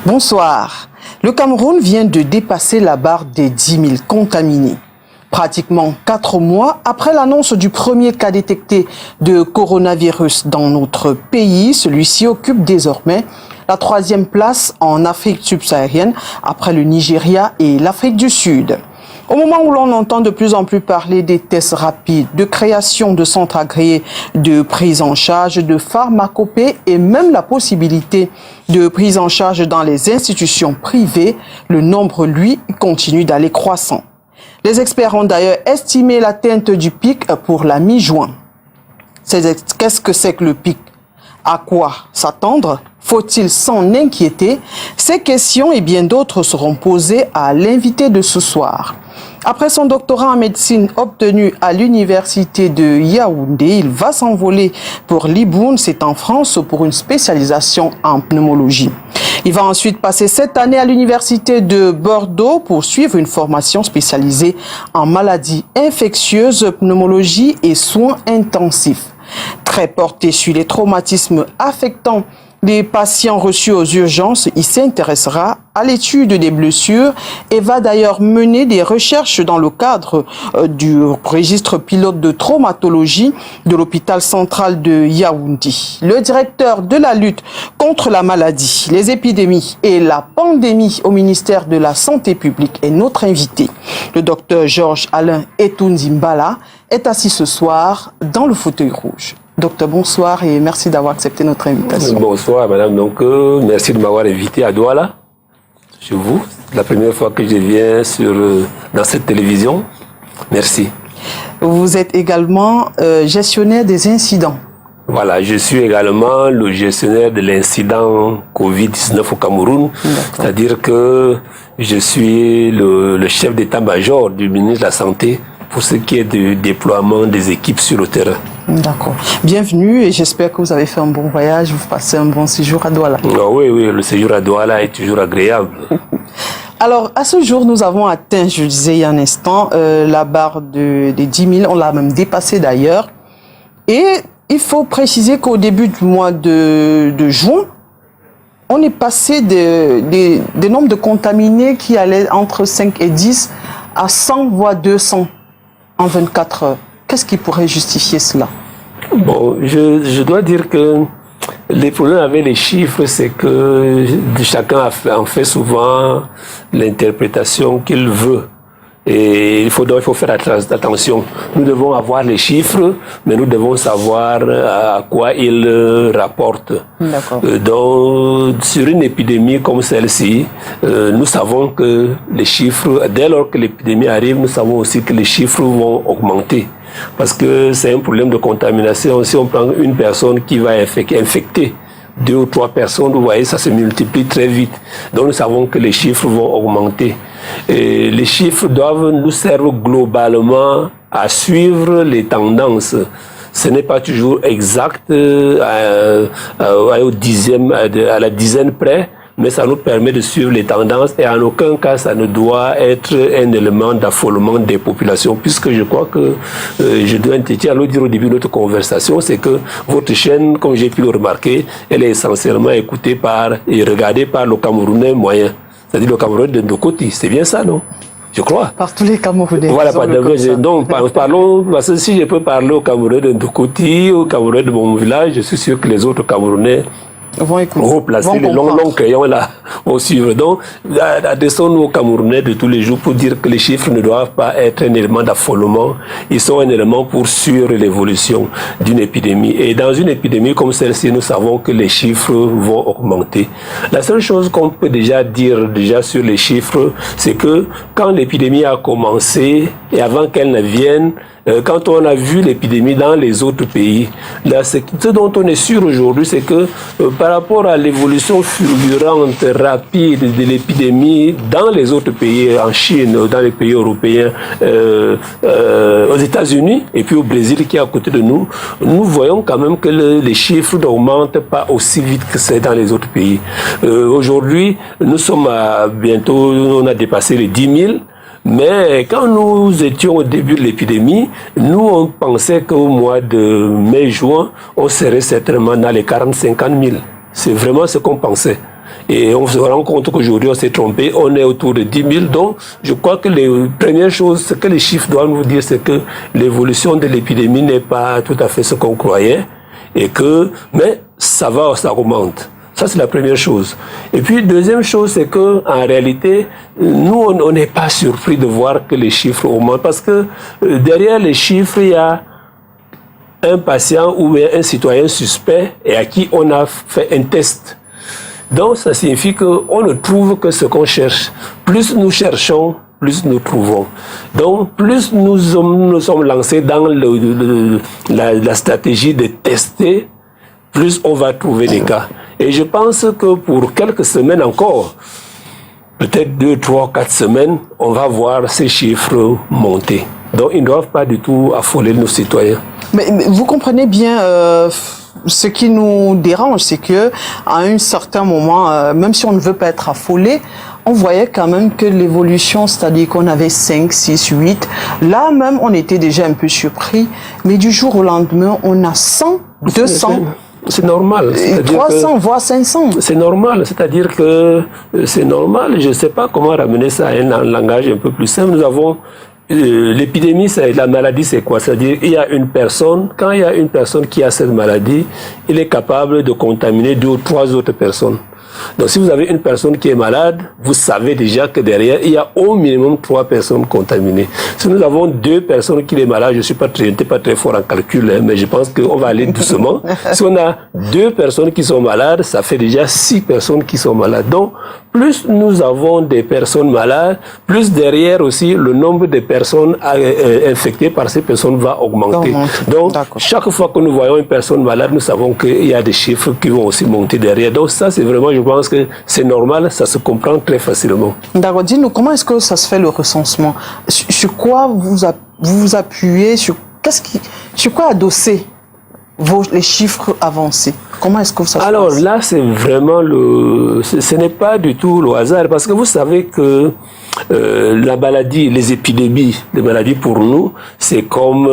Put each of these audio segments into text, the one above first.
Bonsoir. Le Cameroun vient de dépasser la barre des 10 000 contaminés. Pratiquement 4 mois après l'annonce du premier cas détecté de coronavirus dans notre pays, celui-ci occupe désormais la 3e place en Afrique subsaharienne après le Nigeria et l'Afrique du Sud. Au moment où l'on entend de plus en plus parler des tests rapides, de création de centres agréés de prise en charge, de pharmacopée et même la possibilité de prise en charge dans les institutions privées, le nombre, lui, continue d'aller croissant. Les experts ont d'ailleurs estimé l'atteinte du pic pour la mi-juin. Qu'est-ce que c'est que le pic? À quoi s'attendre? Faut-il s'en inquiéter? Ces questions et bien d'autres seront posées à l'invité de ce soir. Après son doctorat en médecine obtenu à l'université de Yaoundé, il va s'envoler pour Libourne, c'est en France, pour une spécialisation en pneumologie. Il va ensuite passer cette année à l'université de Bordeaux pour suivre une formation spécialisée en maladies infectieuses, pneumologie et soins intensifs. Très porté sur les traumatismes affectant les patients reçus aux urgences, il s'intéressera à l'étude des blessures et va d'ailleurs mener des recherches dans le cadre du registre pilote de traumatologie de l'hôpital central de Yaoundé. Le directeur de la lutte contre la maladie, les épidémies et la pandémie au ministère de la Santé publique est notre invité. Le docteur Georges Alain Etunzimbala est assis ce soir dans le fauteuil rouge. Docteur, bonsoir et merci d'avoir accepté notre invitation. Bonsoir, madame. Donc, merci de m'avoir invité à Douala, chez vous. C'est la première fois que je viens dans cette télévision. Merci. Vous êtes également gestionnaire des incidents. Voilà, je suis également le gestionnaire de l'incident Covid-19 au Cameroun. C'est-à-dire que je suis le chef d'état-major du ministre de la Santé pour ce qui est du déploiement des équipes sur le terrain. D'accord. Bienvenue et j'espère que vous avez fait un bon voyage, vous passez un bon séjour à Douala. Oui, le séjour à Douala est toujours agréable. Alors, à ce jour, nous avons atteint, je le disais il y a un instant, la barre des 10 000, on l'a même dépassé d'ailleurs. Et il faut préciser qu'au début du mois de juin, on est passé des nombres de contaminés qui allaient entre 5 et 10 à 100 voire 200 en 24 heures. Qu'est-ce qui pourrait justifier cela? Bon, je dois dire que les problèmes avec les chiffres, c'est que chacun en fait souvent l'interprétation qu'il veut. Et il faut faire attention. Nous devons avoir les chiffres, mais nous devons savoir à quoi ils rapportent. Donc, sur une épidémie comme celle-ci, nous savons que les chiffres, dès lors que l'épidémie arrive, nous savons aussi que les chiffres vont augmenter. Parce que c'est un problème de contamination. Si on prend une personne qui va infecter 2 ou 3 personnes, vous voyez, ça se multiplie très vite. Donc nous savons que les chiffres vont augmenter. Et les chiffres doivent nous servir globalement à suivre les tendances. Ce n'est pas toujours exact à la dizaine près, mais ça nous permet de suivre les tendances et en aucun cas ça ne doit être un élément d'affolement des populations, puisque je crois que je dois le dire au début de notre conversation, c'est que votre chaîne, comme j'ai pu le remarquer, elle est essentiellement écoutée et regardée par le Camerounais moyen, c'est-à-dire le Camerounais de Ndokoti, c'est bien ça, non? Je crois. Par tous les Camerounais. Voilà, donc parlons, parce que si je peux parler au Camerounais de Ndokoti, au Camerounais de mon village, je suis sûr que les autres Camerounais vont replacer les longs crayons là, vont suivre. Donc, adressons-nous aux Camerounais de tous les jours pour dire que les chiffres ne doivent pas être un élément d'affolement. Ils sont un élément pour suivre l'évolution d'une épidémie. Et dans une épidémie comme celle-ci, nous savons que les chiffres vont augmenter. La seule chose qu'on peut dire sur les chiffres, c'est que quand l'épidémie a commencé et avant qu'elle ne vienne, quand on a vu l'épidémie dans les autres pays, là, ce dont on est sûr aujourd'hui, c'est que par rapport à l'évolution fulgurante, rapide de l'épidémie dans les autres pays, en Chine, dans les pays européens, aux États-Unis et puis au Brésil qui est à côté de nous, nous voyons quand même que les chiffres n'augmentent pas aussi vite que c'est dans les autres pays. Aujourd'hui, nous sommes bientôt, on a dépassé les 10 000. Mais quand nous étions au début de l'épidémie, nous on pensait qu'au mois de mai-juin, on serait certainement dans les 40-50 000. C'est vraiment ce qu'on pensait. Et on se rend compte qu'aujourd'hui, on s'est trompé, on est autour de 10 000. Donc, je crois que les premières choses, ce que les chiffres doivent nous dire, c'est que l'évolution de l'épidémie n'est pas tout à fait ce qu'on croyait. Mais ça va, ça augmente. Ça, c'est la première chose. Et puis, deuxième chose, c'est que en réalité, nous, on n'est pas surpris de voir que les chiffres augmentent. Parce que derrière les chiffres, il y a un patient ou un citoyen suspect et à qui on a fait un test. Donc, ça signifie qu'on ne trouve que ce qu'on cherche. Plus nous cherchons, plus nous trouvons. Donc, plus nous sommes lancés dans la stratégie de tester, plus on va trouver des cas. Et je pense que pour quelques semaines encore, peut-être 2, 3, 4 semaines, on va voir ces chiffres monter. Donc, ils ne doivent pas du tout affoler nos citoyens. Mais vous comprenez bien... ce qui nous dérange, c'est que à un certain moment, même si on ne veut pas être affolé, on voyait quand même que l'évolution, c'est-à-dire qu'on avait 5, 6, 8, là même on était déjà un peu surpris, mais du jour au lendemain, on a 100, 200... C'est normal. 300, voire 500. C'est normal, c'est-à-dire que c'est normal. Je ne sais pas comment ramener ça à un langage un peu plus simple. Nous avons... l'épidémie, la maladie, c'est quoi? C'est-à-dire, quand il y a une personne qui a cette maladie, il est capable de contaminer 2 ou 3 autres personnes. Donc, si vous avez une personne qui est malade, vous savez déjà que derrière, il y a au minimum 3 personnes contaminées. Si nous avons 2 personnes qui sont malades, je n'étais pas très fort en calcul, mais je pense qu'on va aller doucement. Si on a 2 personnes qui sont malades, ça fait déjà 6 personnes qui sont malades. Donc, plus nous avons des personnes malades, plus derrière aussi, le nombre de personnes infectées par ces personnes va augmenter. Donc, chaque fois que nous voyons une personne malade, nous savons qu'il y a des chiffres qui vont aussi monter derrière. Donc, ça, c'est vraiment, je pense que c'est normal, ça se comprend très facilement. D'accord. Dis-nous, comment est-ce que ça se fait le recensement? Sur quoi vous vous appuyez? Sur quoi adosser les chiffres avancés? Comment est-ce que ça se passe? Alors là, c'est vraiment ce n'est pas du tout le hasard, parce que vous savez que la maladie, les épidémies, les maladies pour nous, c'est comme,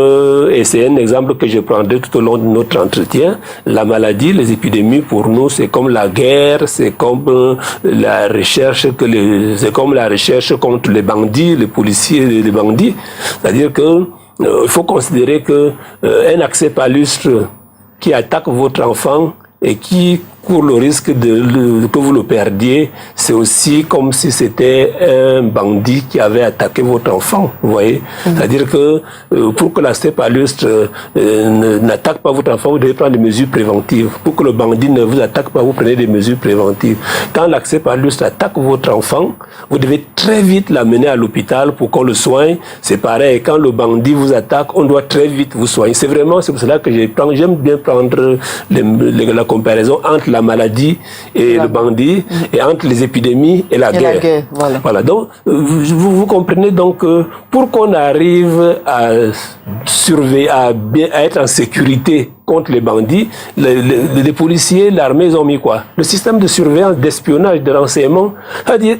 et c'est un exemple que je prendrai tout au long de notre entretien, la maladie, les épidémies pour nous, c'est comme la guerre, c'est comme la recherche contre les bandits, les policiers et les bandits. C'est-à-dire que il faut considérer que un accès palustre qui attaque votre enfant et qui court le risque que vous le perdiez, c'est aussi comme si c'était un bandit qui avait attaqué votre enfant, vous voyez. C'est-à-dire que pour que l'accès palustre n'attaque pas votre enfant, vous devez prendre des mesures préventives. Pour que le bandit ne vous attaque pas, vous prenez des mesures préventives. Quand l'accès palustre attaque votre enfant, vous devez très vite l'amener à l'hôpital pour qu'on le soigne. C'est pareil, quand le bandit vous attaque, on doit très vite vous soigner. C'est pour cela que j'aime bien prendre la comparaison entre la maladie et le bandit, et entre les épidémies et la guerre. Voilà. Donc, vous comprenez donc pour qu'on arrive à surveiller, à être en sécurité contre les bandits, les policiers, l'armée, ils ont mis quoi? Le système de surveillance, d'espionnage, de renseignement. C'est-à-dire,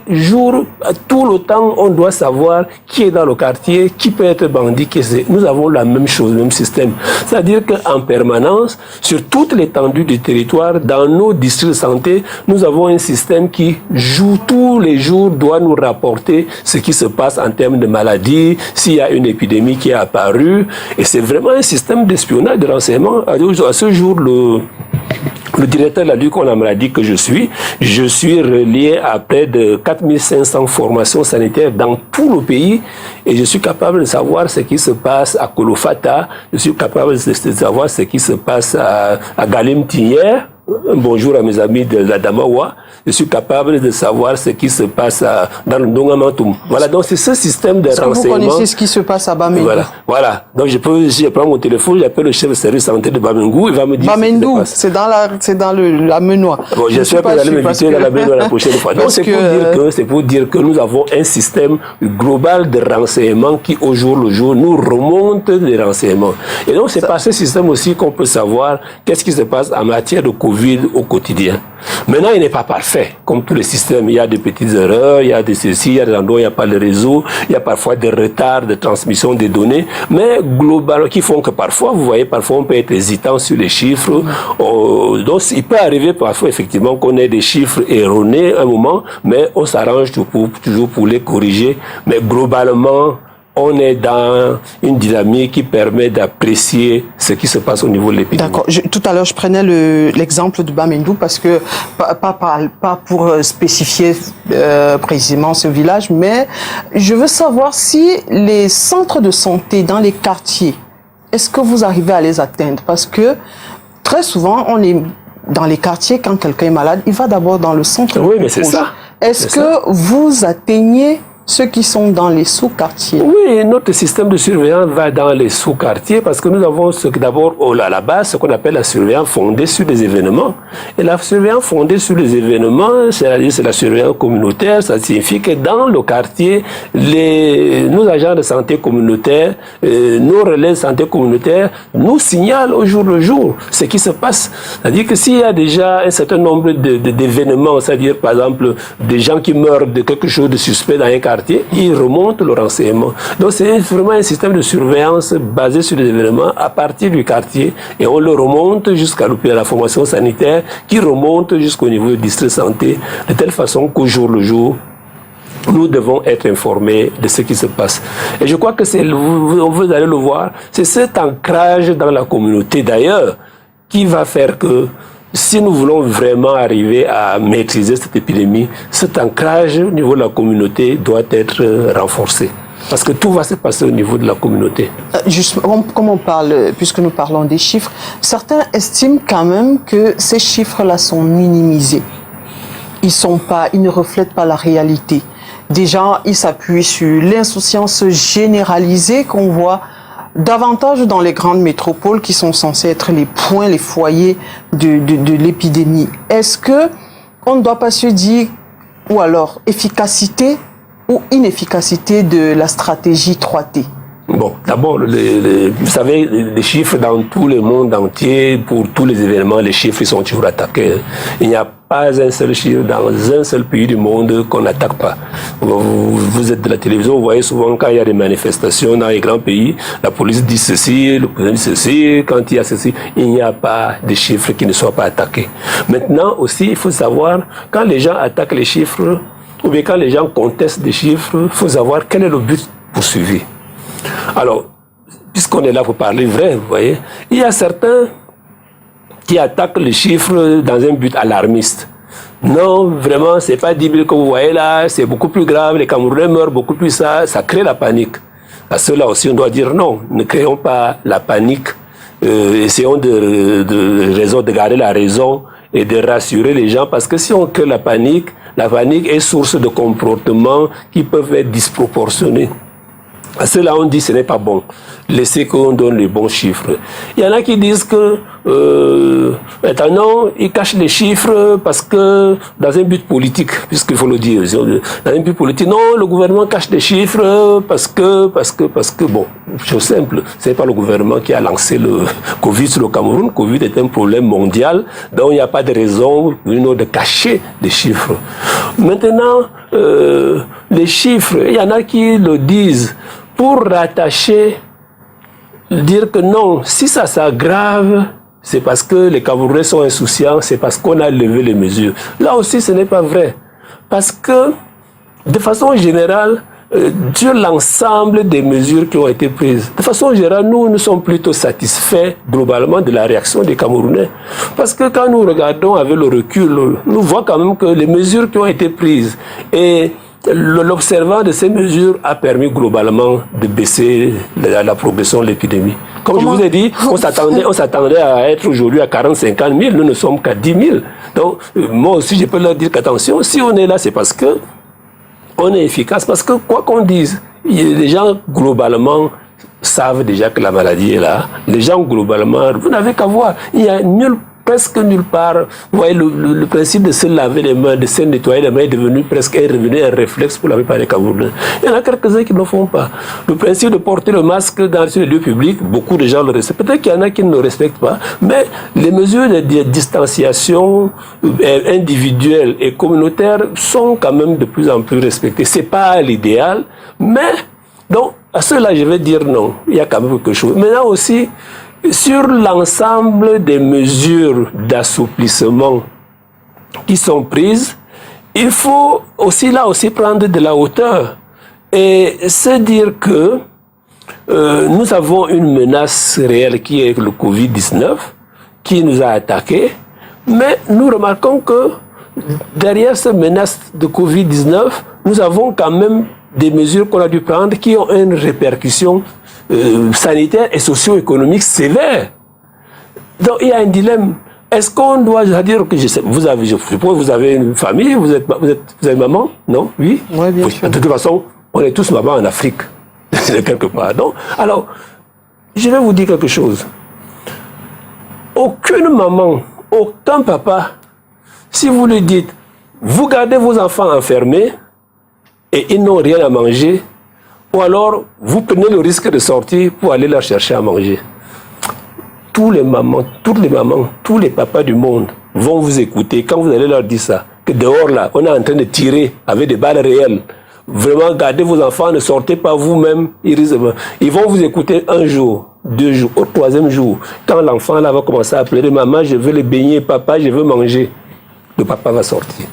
tout le temps, on doit savoir qui est dans le quartier, qui peut être bandit, nous avons la même chose, le même système. C'est-à-dire qu'en permanence, sur toute l'étendue du territoire, dans nos districts de santé, nous avons un système qui tous les jours, doit nous rapporter ce qui se passe en termes de maladies, s'il y a une épidémie qui est apparue. Et c'est vraiment un système d'espionnage, de renseignement. À ce jour, le directeur de la lutte contre la maladie que je suis relié à près de 4500 formations sanitaires dans tout le pays, et je suis capable de savoir ce qui se passe à Kolofata, je suis capable de savoir ce qui se passe à Galim-Tinière. Bonjour à mes amis de la Damawa. Je suis capable de savoir ce qui se passe dans le Ndongamantoum. Voilà, donc c'est ce système de renseignement. Est-ce que vous connaissez ce qui se passe à Bamendou? Voilà. Donc je prends mon téléphone, j'appelle le chef de service santé de Bamendou, il va me dire Bamendou, c'est dans la Menois. Bon, j'espère que vous allez m'inviter dans la Menois la prochaine fois. Donc c'est pour dire que nous avons un système global de renseignement qui au jour le jour nous remonte les renseignements. Et donc c'est par ce système aussi qu'on peut savoir qu'est-ce qui se passe en matière de Covid Covid au quotidien. Maintenant, il n'est pas parfait. Comme tous les systèmes, il y a des petites erreurs, il y a des ceci, il y a des endroits où il n'y a pas le réseau, il y a parfois des retards de transmission des données, mais globalement, qui font que parfois, vous voyez, parfois on peut être hésitant sur les chiffres. Donc, il peut arriver parfois, effectivement, qu'on ait des chiffres erronés à un moment, mais on s'arrange toujours pour les corriger. Mais globalement, on est dans une dynamique qui permet d'apprécier ce qui se passe au niveau de l'épidémie. D'accord. Tout à l'heure, je prenais l'exemple de Bamendou parce que, pas pour spécifier précisément ce village, mais je veux savoir si les centres de santé dans les quartiers, est-ce que vous arrivez à les atteindre? Parce que très souvent, on est dans les quartiers, quand quelqu'un est malade, il va d'abord dans le centre. Oui, mais c'est ça. Est-ce que vous atteignez ceux qui sont dans les sous-quartiers? Oui, notre système de surveillance va dans les sous-quartiers parce que nous avons d'abord à la base ce qu'on appelle la surveillance fondée sur les événements. Et la surveillance fondée sur les événements, c'est-à-dire c'est la surveillance communautaire, ça signifie que dans le quartier, nos agents de santé communautaire, nos relais de santé communautaire nous signalent au jour le jour ce qui se passe. C'est-à-dire que s'il y a déjà un certain nombre d'événements, c'est-à-dire par exemple des gens qui meurent de quelque chose de suspect dans un quartier, ils remontent le renseignement. Donc c'est vraiment un système de surveillance basé sur les événements à partir du quartier et on le remonte jusqu'à la formation sanitaire qui remonte jusqu'au niveau du district santé de telle façon qu'au jour le jour, nous devons être informés de ce qui se passe. Et je crois que vous allez le voir, c'est cet ancrage dans la communauté d'ailleurs qui va faire que si nous voulons vraiment arriver à maîtriser cette épidémie, cet ancrage au niveau de la communauté doit être renforcé. Parce que tout va se passer au niveau de la communauté. Justement, comme on parle, puisque nous parlons des chiffres, certains estiment quand même que ces chiffres-là sont minimisés. Ils ne reflètent pas la réalité. Déjà, ils s'appuient sur l'insouciance généralisée qu'on voit davantage dans les grandes métropoles qui sont censées être les points, les foyers de l'épidémie. Est-ce que on ne doit pas se dire, ou alors efficacité ou inefficacité de la stratégie 3T? Bon, d'abord, vous savez, les chiffres dans tout le monde entier, pour tous les événements, les chiffres sont toujours attaqués. Il n'y a pas un seul chiffre dans un seul pays du monde qu'on n'attaque pas. Vous êtes de la télévision, vous voyez souvent quand il y a des manifestations dans les grands pays, la police dit ceci, le président dit ceci, quand il y a ceci, il n'y a pas de chiffres qui ne soient pas attaqués. Maintenant aussi, il faut savoir, quand les gens attaquent les chiffres, ou bien quand les gens contestent des chiffres, il faut savoir quel est le but poursuivi. Alors, puisqu'on est là pour parler vrai, vous voyez, il y a certains qui attaquent les chiffres dans un but alarmiste. Non, vraiment, c'est pas 10 000 que vous voyez là, c'est beaucoup plus grave, les Camerounais meurent beaucoup plus, ça crée la panique. À cela aussi, on doit dire non, ne créons pas la panique, essayons de garder la raison et de rassurer les gens, parce que si on crée la panique est source de comportements qui peuvent être disproportionnés. À cela, on dit que ce n'est pas bon. Laissez qu'on donne les bons chiffres. Il y en a qui disent que maintenant, ils cachent les chiffres parce que, dans un but politique, puisqu'il faut le dire, dans un but politique, non, le gouvernement cache les chiffres parce que, bon, chose simple, ce n'est pas le gouvernement qui a lancé le Covid sur le Cameroun. Le Covid est un problème mondial, donc il n'y a pas de raison de cacher les chiffres. Maintenant, les chiffres, il y en a qui le disent pour rattacher, dire que non, si ça s'aggrave, c'est parce que les Camerounais sont insouciants, c'est parce qu'on a levé les mesures. Là aussi, ce n'est pas vrai. Parce que, de façon générale, sur l'ensemble des mesures qui ont été prises, de façon générale, nous sommes plutôt satisfaits globalement de la réaction des Camerounais. Parce que quand nous regardons avec le recul, nous voyons quand même que les mesures qui ont été prises et l'observance de ces mesures a permis globalement de baisser la progression de l'épidémie. Comme je vous ai dit, on s'attendait à être aujourd'hui à 40-50 000, nous ne sommes qu'à 10 000. Donc, moi aussi, je peux leur dire qu'attention, si on est là, c'est parce que on est efficace, parce que quoi qu'on dise, les gens globalement savent déjà que la maladie est là. Les gens globalement, vous n'avez qu'à voir, il n'y a nulle presque nulle part. Vous voyez, le principe de se laver les mains, de se nettoyer les mains est devenu un réflexe pour la plupart des Camerounais. Il y en a quelques-uns qui ne le font pas. Le principe de porter le masque dans les lieux publics, beaucoup de gens le respectent. Peut-être qu'il y en a qui ne le respectent pas, mais les mesures de distanciation individuelle et communautaire sont quand même de plus en plus respectées. C'est pas l'idéal, mais donc à cela je vais dire non. Il y a quand même quelque chose. Maintenant aussi, sur l'ensemble des mesures d'assouplissement qui sont prises, il faut aussi prendre de la hauteur et se dire que nous avons une menace réelle qui est le Covid-19 qui nous a attaqués, mais nous remarquons que derrière cette menace de Covid-19, nous avons quand même des mesures qu'on a dû prendre qui ont une répercussion sanitaire et socio-économique sévère. Donc il y a un dilemme. Est-ce qu'on doit dire que je suppose vous avez une famille, vous avez maman, non? Oui. Oui, bien sûr. De toute façon, on est tous maman en Afrique, quelque part. Non? Alors, je vais vous dire quelque chose. Aucune maman, aucun papa, si vous lui dites, vous gardez vos enfants enfermés et ils n'ont rien à manger, ou alors, vous prenez le risque de sortir pour aller leur chercher à manger. Toutes les mamans, tous les papas du monde vont vous écouter quand vous allez leur dire ça. Que dehors là, on est en train de tirer avec des balles réelles. Vraiment, gardez vos enfants, ne sortez pas vous-même. Ils vont vous écouter un jour, 2 jours, au 3e jour. Quand l'enfant là va commencer à pleurer, maman, je veux le baigner, papa, je veux manger. Le papa va sortir.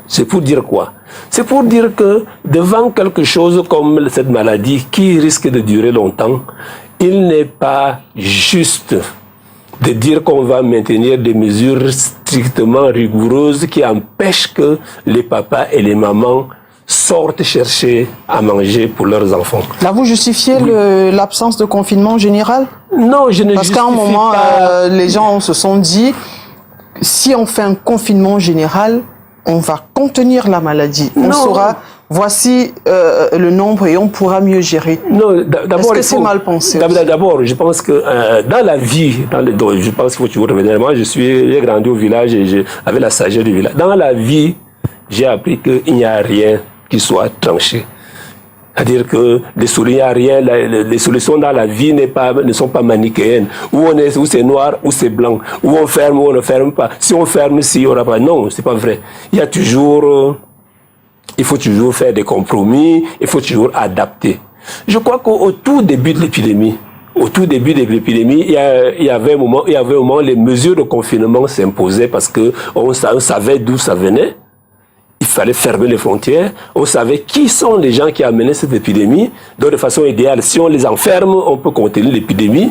C'est pour dire quoi? C'est pour dire que devant quelque chose comme cette maladie qui risque de durer longtemps, il n'est pas juste de dire qu'on va maintenir des mesures strictement rigoureuses qui empêchent que les papas et les mamans sortent chercher à manger pour leurs enfants. Là, vous justifiez l'absence de confinement général? Non, je ne justifie pas. Parce qu'à un moment, les gens se sont dit, si on fait un confinement général, on va contenir la maladie. On saura, voici le nombre et on pourra mieux gérer. Non, d'abord, est-ce que c'est mal pensé? D'abord, je pense que dans la vie, je pense qu'il faut toujours revenir. Moi, j'ai grandi au village et avec la sagesse du village. Dans la vie, j'ai appris qu'il n'y a rien qui soit tranché. C'est-à-dire que les solutions dans la vie ne sont pas manichéennes. Où c'est noir, ou c'est blanc. Où on ferme, ou on ne ferme pas. Si on ferme, il n'y aura pas. Non, c'est pas vrai. Il faut toujours faire des compromis, il faut toujours adapter. Je crois qu'au tout début de l'épidémie, il y avait un moment où les mesures de confinement s'imposaient parce que on savait d'où ça venait. Il fallait fermer les frontières. On savait qui sont les gens qui amenaient cette épidémie. Donc, de façon idéale, si on les enferme, on peut contenir l'épidémie.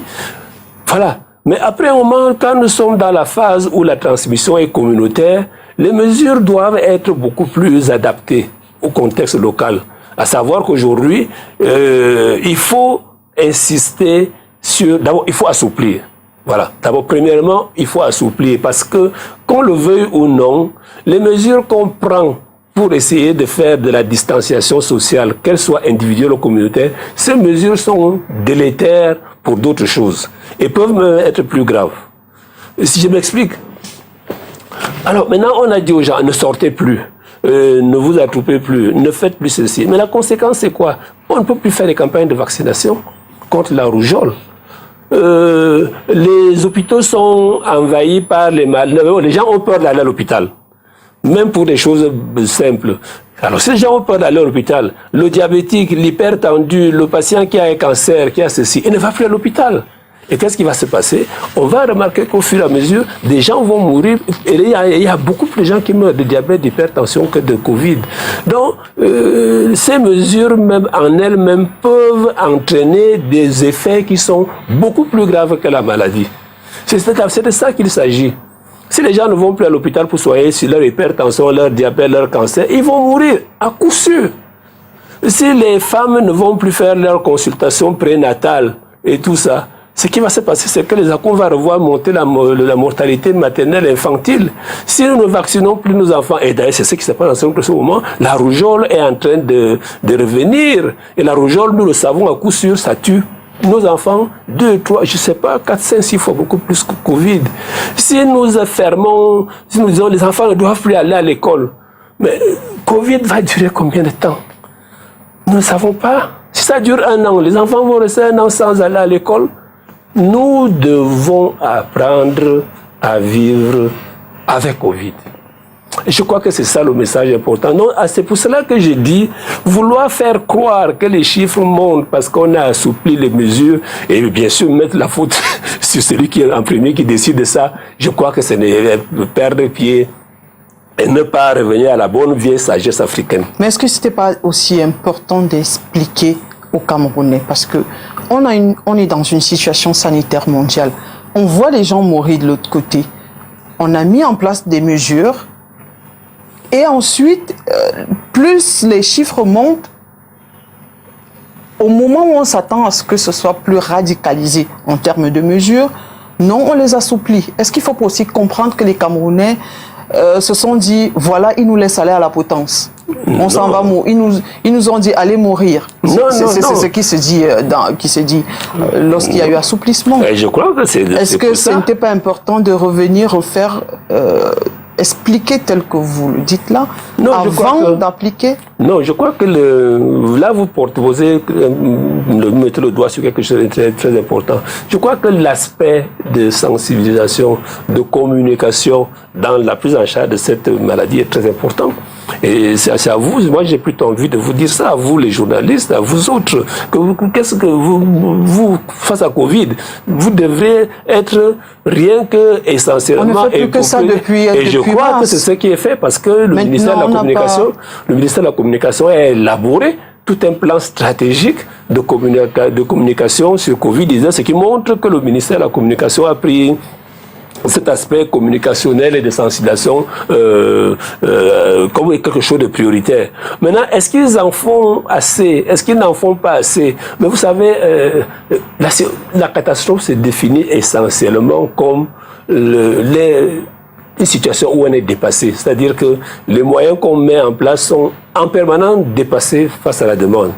Voilà. Mais après un moment, quand nous sommes dans la phase où la transmission est communautaire, les mesures doivent être beaucoup plus adaptées au contexte local. À savoir qu'aujourd'hui, il faut insister sur... D'abord, il faut assouplir. Voilà. D'abord, premièrement, il faut assouplir parce que, qu'on le veuille ou non, les mesures qu'on prend pour essayer de faire de la distanciation sociale, qu'elle soit individuelle ou communautaire, ces mesures sont délétères pour d'autres choses et peuvent même être plus graves. Et si je m'explique. Alors maintenant, on a dit aux gens, ne sortez plus, ne vous attroupez plus, ne faites plus ceci. Mais la conséquence, c'est quoi? On ne peut plus faire des campagnes de vaccination contre la rougeole. Les hôpitaux sont envahis par les malades. Les gens ont peur d'aller à l'hôpital, même pour des choses simples. Alors, si les gens ont peur d'aller à l'hôpital, le diabétique, l'hypertendu, le patient qui a un cancer, qui a ceci, il ne va plus à l'hôpital. Et qu'est-ce qui va se passer? On va remarquer qu'au fur et à mesure, des gens vont mourir. Et il y a beaucoup plus de gens qui meurent de diabète, d'hypertension que de Covid. Donc, ces mesures même en elles-mêmes peuvent entraîner des effets qui sont beaucoup plus graves que la maladie. C'est de ça qu'il s'agit. Si les gens ne vont plus à l'hôpital pour soigner sur leur hypertension, leur diabète, leur cancer, ils vont mourir à coup sûr. Si les femmes ne vont plus faire leur consultation prénatale et tout ça, ce qui va se passer, c'est que on va revoir monter la mortalité maternelle infantile. Si nous ne vaccinons plus nos enfants, et d'ailleurs c'est ce qui se passe en ce moment, la rougeole est en train de revenir. Et la rougeole, nous le savons à coup sûr, ça tue nos enfants, 2, 3, je ne sais pas, 4, 5, 6 fois beaucoup plus que Covid. Si nous fermons, si nous disons les enfants ne doivent plus aller à l'école, mais Covid va durer combien de temps? Nous ne savons pas. Si ça dure 1 an, les enfants vont rester 1 an sans aller à l'école. Nous devons apprendre à vivre avec Covid. Je crois que c'est ça le message important. C'est pour cela que je dis, vouloir faire croire que les chiffres montent parce qu'on a assoupli les mesures et bien sûr mettre la faute sur celui qui est en premier, qui décide de ça, je crois que c'est perdre pied et ne pas revenir à la bonne vieille sagesse africaine. Mais est-ce que ce n'était pas aussi important d'expliquer aux Camerounais? Parce que on est dans une situation sanitaire mondiale. On voit les gens mourir de l'autre côté. On a mis en place des mesures et ensuite, plus les chiffres montent, au moment où on s'attend à ce que ce soit plus radicalisé en termes de mesures, non, on les assouplit. Est-ce qu'il faut pas aussi comprendre que les Camerounais se sont dit, voilà, ils nous laissent aller à la potence. On s'en va mourir. Ils nous ont dit, allez mourir. C'est ce qui se dit, lorsqu'il y a eu assouplissement. Et je crois que c'est Est-ce que ce n'était pas important de revenir refaire, expliquer tel que vous le dites là, avant d'appliquer? Non, je crois que là vous mettez le doigt sur quelque chose de très, très important. Je crois que l'aspect de sensibilisation, de communication dans la prise en charge de cette maladie est très important. Et c'est à vous, moi j'ai plutôt envie de vous dire ça, à vous les journalistes, à vous autres, qu'est-ce que vous, face à Covid, vous devrez être rien que essentiellement... On ne fait plus que ça depuis Et je crois mars. que c'est ce qui est fait parce que le ministère de la Communication a élaboré tout un plan stratégique de communication sur Covid-19, ce qui montre que le ministère de la Communication a pris cet aspect communicationnel et de sensibilisation comme quelque chose de prioritaire. Maintenant, est-ce qu'ils en font assez? Est-ce qu'ils n'en font pas assez? Mais vous savez, la catastrophe se définit essentiellement comme une situation où on est dépassé. C'est-à-dire que les moyens qu'on met en place sont en permanence dépassés face à la demande.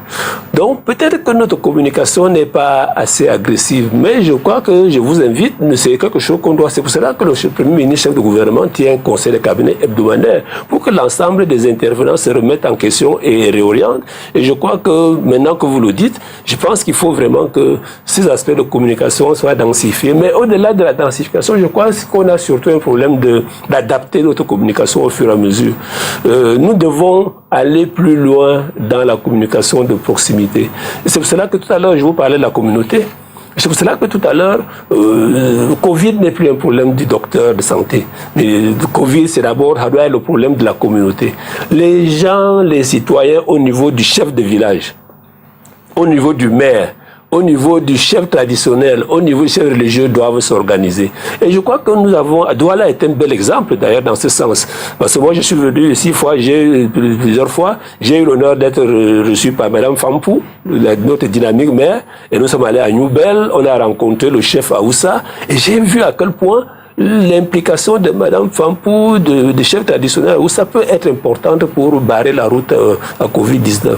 Donc, peut-être que notre communication n'est pas assez agressive, mais je crois que je vous invite, c'est quelque chose qu'on doit... C'est pour cela que le Premier ministre, chef de gouvernement, tient un conseil de cabinet hebdomadaire pour que l'ensemble des intervenants se remettent en question et réorientent. Et je crois que, maintenant que vous le dites, je pense qu'il faut vraiment que ces aspects de communication soient densifiés. Mais au-delà de la densification, je crois qu'on a surtout un problème d'adapter notre communication au fur et à mesure. Nous devons aller plus loin dans la communication de proximité. Et c'est pour cela que tout à l'heure, je vous parlais de la communauté. C'est pour cela que tout à l'heure, Covid n'est plus un problème du docteur de santé. Mais Covid, c'est d'abord le problème de la communauté. Les gens, les citoyens, au niveau du chef de village, au niveau du maire, au niveau du chef traditionnel, au niveau du chef religieux, doivent s'organiser. Et je crois que nous avons... Douala est un bel exemple, d'ailleurs, dans ce sens. Parce que moi, je suis venu plusieurs fois, j'ai eu l'honneur d'être reçu par Mme Fampou, notre dynamique maire, et nous sommes allés à Newbel, on a rencontré le chef Aoussa, et j'ai vu à quel point l'implication de Mme Fampou, de chef traditionnel, où ça peut être importante pour barrer la route à Covid-19.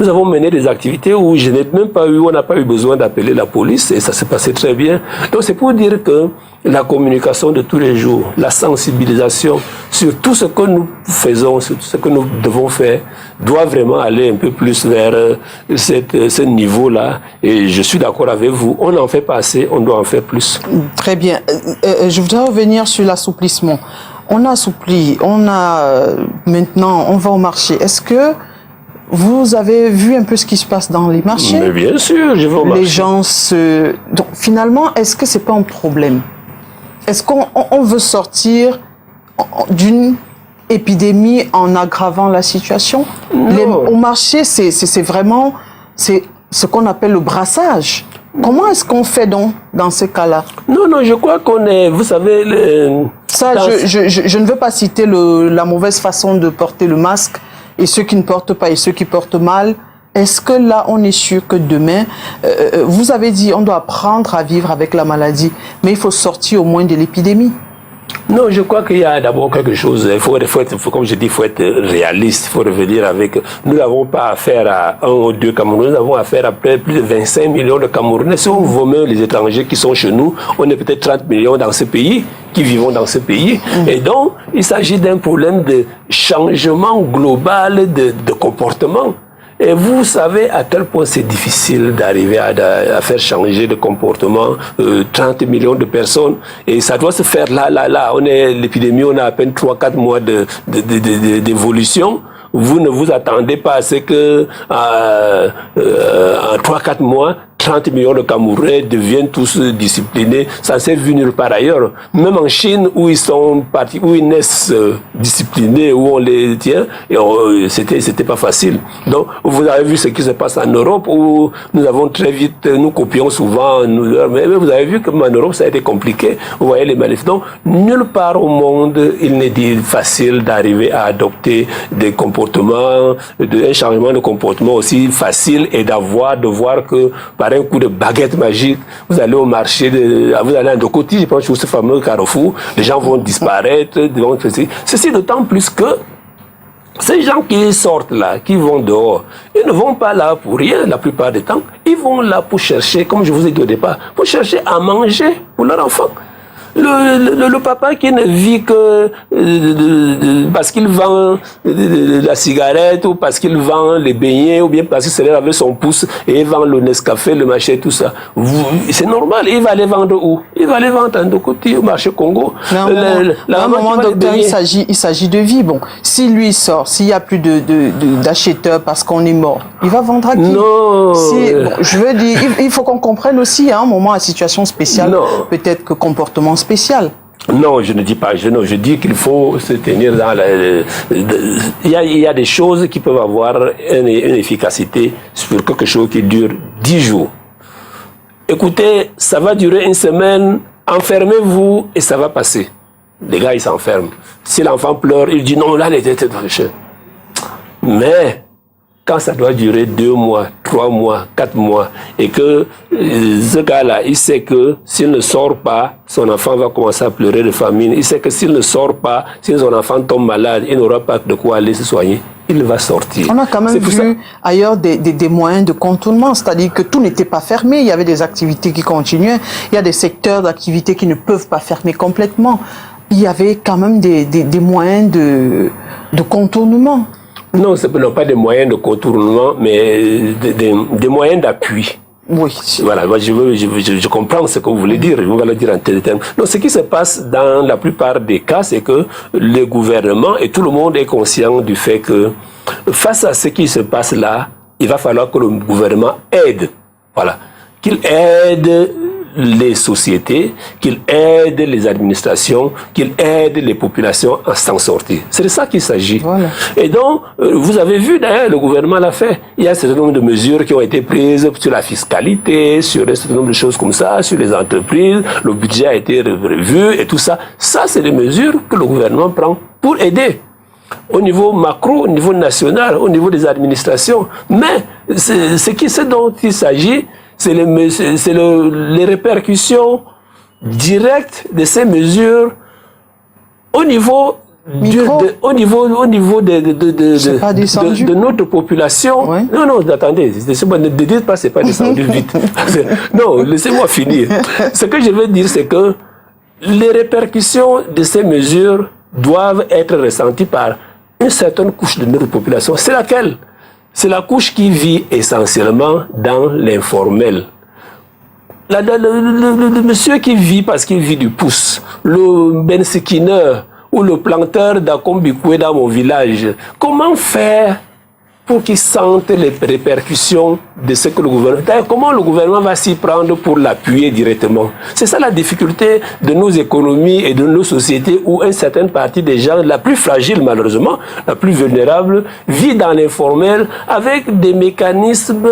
Nous avons mené des activités où on n'a pas eu besoin d'appeler la police et ça s'est passé très bien. Donc c'est pour dire que la communication de tous les jours, la sensibilisation sur tout ce que nous faisons, sur tout ce que nous devons faire, doit vraiment aller un peu plus vers ce niveau-là. Et je suis d'accord avec vous, on n'en fait pas assez, on doit en faire plus. Très bien. Je voudrais revenir sur l'assouplissement. On a assoupli, maintenant, on va au marché. Est-ce que vous avez vu un peu ce qui se passe dans les marchés? Mais bien sûr, je vais au marché. Les gens Donc, finalement, est-ce que c'est pas un problème? Est-ce qu'on veut sortir d'une épidémie en aggravant la situation? Au marché, c'est vraiment ce qu'on appelle le brassage. Comment est-ce qu'on fait donc dans ce cas-là? Non, je crois qu'on est, vous savez... je ne veux pas citer la mauvaise façon de porter le masque et ceux qui ne portent pas et ceux qui portent mal. Est-ce que là, on est sûr que demain, vous avez dit on doit apprendre à vivre avec la maladie, mais il faut sortir au moins de l'épidémie? Non, je crois qu'il y a d'abord quelque chose, comme je dis, il faut être réaliste, il faut revenir avec... Nous n'avons pas affaire à 1 ou 2 Camerounais, nous avons affaire à plus de 25 millions de Camerounais. Si on voit les étrangers qui sont chez nous, on est peut-être 30 millions dans ce pays, qui vivent dans ce pays. Et donc, il s'agit d'un problème de changement global de comportement. Et vous savez à quel point c'est difficile d'arriver à faire changer de comportement 30 millions de personnes. Et ça doit se faire là. L'épidémie, on a à peine 3-4 mois d'évolution. Vous ne vous attendez pas à ce que en 3-4 mois, 30 millions de Camerounais deviennent tous disciplinés. Ça s'est vu nulle part ailleurs. Même en Chine, où ils sont partis, où ils naissent disciplinés, où on les tient, c'était pas facile. Donc, vous avez vu ce qui se passe en Europe, où nous avons très vite, nous copions souvent, mais vous avez vu qu'en Europe, ça a été compliqué. Vous voyez les manifs. Donc, nulle part au monde, il n'est dit facile d'arriver à adopter des comportements, un changement de comportement aussi facile et de voir que, par un coup de baguette magique, vous allez au marché, vous allez à Ndokoti, je pense, sur ce fameux carrefour, les gens vont disparaître. Ceci d'autant plus que ces gens qui sortent là, qui vont dehors, ils ne vont pas là pour rien la plupart du temps. Ils vont là pour chercher, comme je vous ai dit au départ, pour chercher à manger pour leur enfant. Le papa qui ne vit que parce qu'il vend la cigarette ou parce qu'il vend les beignets ou bien parce qu'il se lève avec son pouce et il vend le Nescafé, le marché, tout ça. C'est normal. Il va aller vendre où? Il va aller vendre à Ndokoti, au marché Congo. Mais à un moment, docteur, il s'agit de vie. Bon, si lui sort, s'il n'y a plus d'acheteurs parce qu'on est mort, il va vendre à qui? Non. Je veux dire, il faut qu'on comprenne aussi à un moment la situation spéciale, peut-être que comportement spécial. Non, je ne dis pas. Je dis qu'il faut se tenir dans il y a des choses qui peuvent avoir une efficacité sur quelque chose qui dure 10 jours. Écoutez, ça va durer une semaine, enfermez-vous et ça va passer. Les gars, ils s'enferment. Si l'enfant pleure, il dit non, là, il était dans le chien. Mais quand ça doit durer 2 mois, 3 mois, 4 mois, et que ce gars-là, il sait que s'il ne sort pas, son enfant va commencer à pleurer de famine. Il sait que s'il ne sort pas, si son enfant tombe malade, il n'aura pas de quoi aller se soigner. Il va sortir. On a quand même vu ailleurs des moyens de contournement, c'est-à-dire que tout n'était pas fermé, il y avait des activités qui continuaient, il y a des secteurs d'activité qui ne peuvent pas fermer complètement. Il y avait quand même des moyens de contournement. Non, ce ne sont pas des moyens de contournement, mais des moyens d'appui. Oui. Voilà, moi je comprends ce que vous voulez dire, je vais le dire en tel terme. Donc ce qui se passe dans la plupart des cas, c'est que le gouvernement et tout le monde est conscient du fait que face à ce qui se passe là, il va falloir que le gouvernement aide. Voilà. Qu'il aide les sociétés, qu'il aide les administrations, qu'il aide les populations à s'en sortir. C'est de ça qu'il s'agit. Voilà. Et donc, vous avez vu d'ailleurs, le gouvernement l'a fait. Il y a un certain nombre de mesures qui ont été prises sur la fiscalité, sur un certain nombre de choses comme ça, sur les entreprises, le budget a été revu et tout ça. Ça, c'est des mesures que le gouvernement prend pour aider. Au niveau macro, au niveau national, au niveau des administrations. Mais ce dont il s'agit, c'est les répercussions directes de ces mesures au niveau de notre population. Ouais. Non, attendez, ne dites pas c'est pas descendu vite. Non, laissez-moi finir. Ce que je veux dire, c'est que les répercussions de ces mesures doivent être ressenties par une certaine couche de notre population. C'est laquelle? C'est la couche qui vit essentiellement dans l'informel. Le monsieur qui vit parce qu'il vit du pouce, le bensikineur ou le planteur d'Akombikwe dans mon village, comment faire pour qu'ils sentent les répercussions de ce que le gouvernement... Comment le gouvernement va s'y prendre pour l'appuyer directement? C'est ça la difficulté de nos économies et de nos sociétés où une certaine partie des gens, la plus fragile malheureusement, la plus vulnérable, vit dans l'informel avec des mécanismes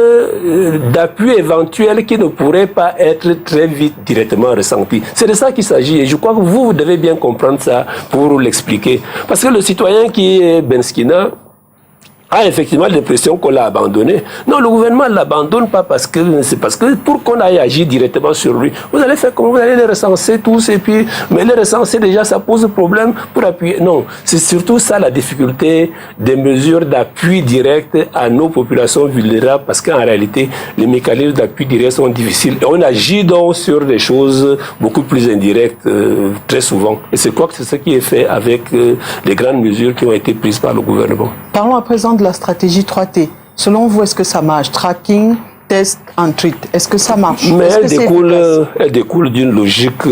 d'appui éventuels qui ne pourraient pas être très vite directement ressentis. C'est de ça qu'il s'agit et je crois que vous devez bien comprendre ça pour l'expliquer. Parce que le citoyen qui est benskina, a effectivement l'impression qu'on l'a abandonné. Non, le gouvernement ne l'abandonne pas c'est parce que pour qu'on aille agir directement sur lui, vous allez faire comment? Vous allez les recenser tous, et puis, mais les recenser déjà, ça pose problème pour appuyer. Non, c'est surtout ça la difficulté des mesures d'appui direct à nos populations vulnérables, parce qu'en réalité, les mécanismes d'appui direct sont difficiles. Et on agit donc sur des choses beaucoup plus indirectes, très souvent. Et c'est quoi que c'est ce qui est fait avec les grandes mesures qui ont été prises par le gouvernement. Parlons à présent de la stratégie 3T. Selon vous, est-ce que ça marche? Tracking, test and treat. Est-ce que ça marche? Mais elle découle d'une logique,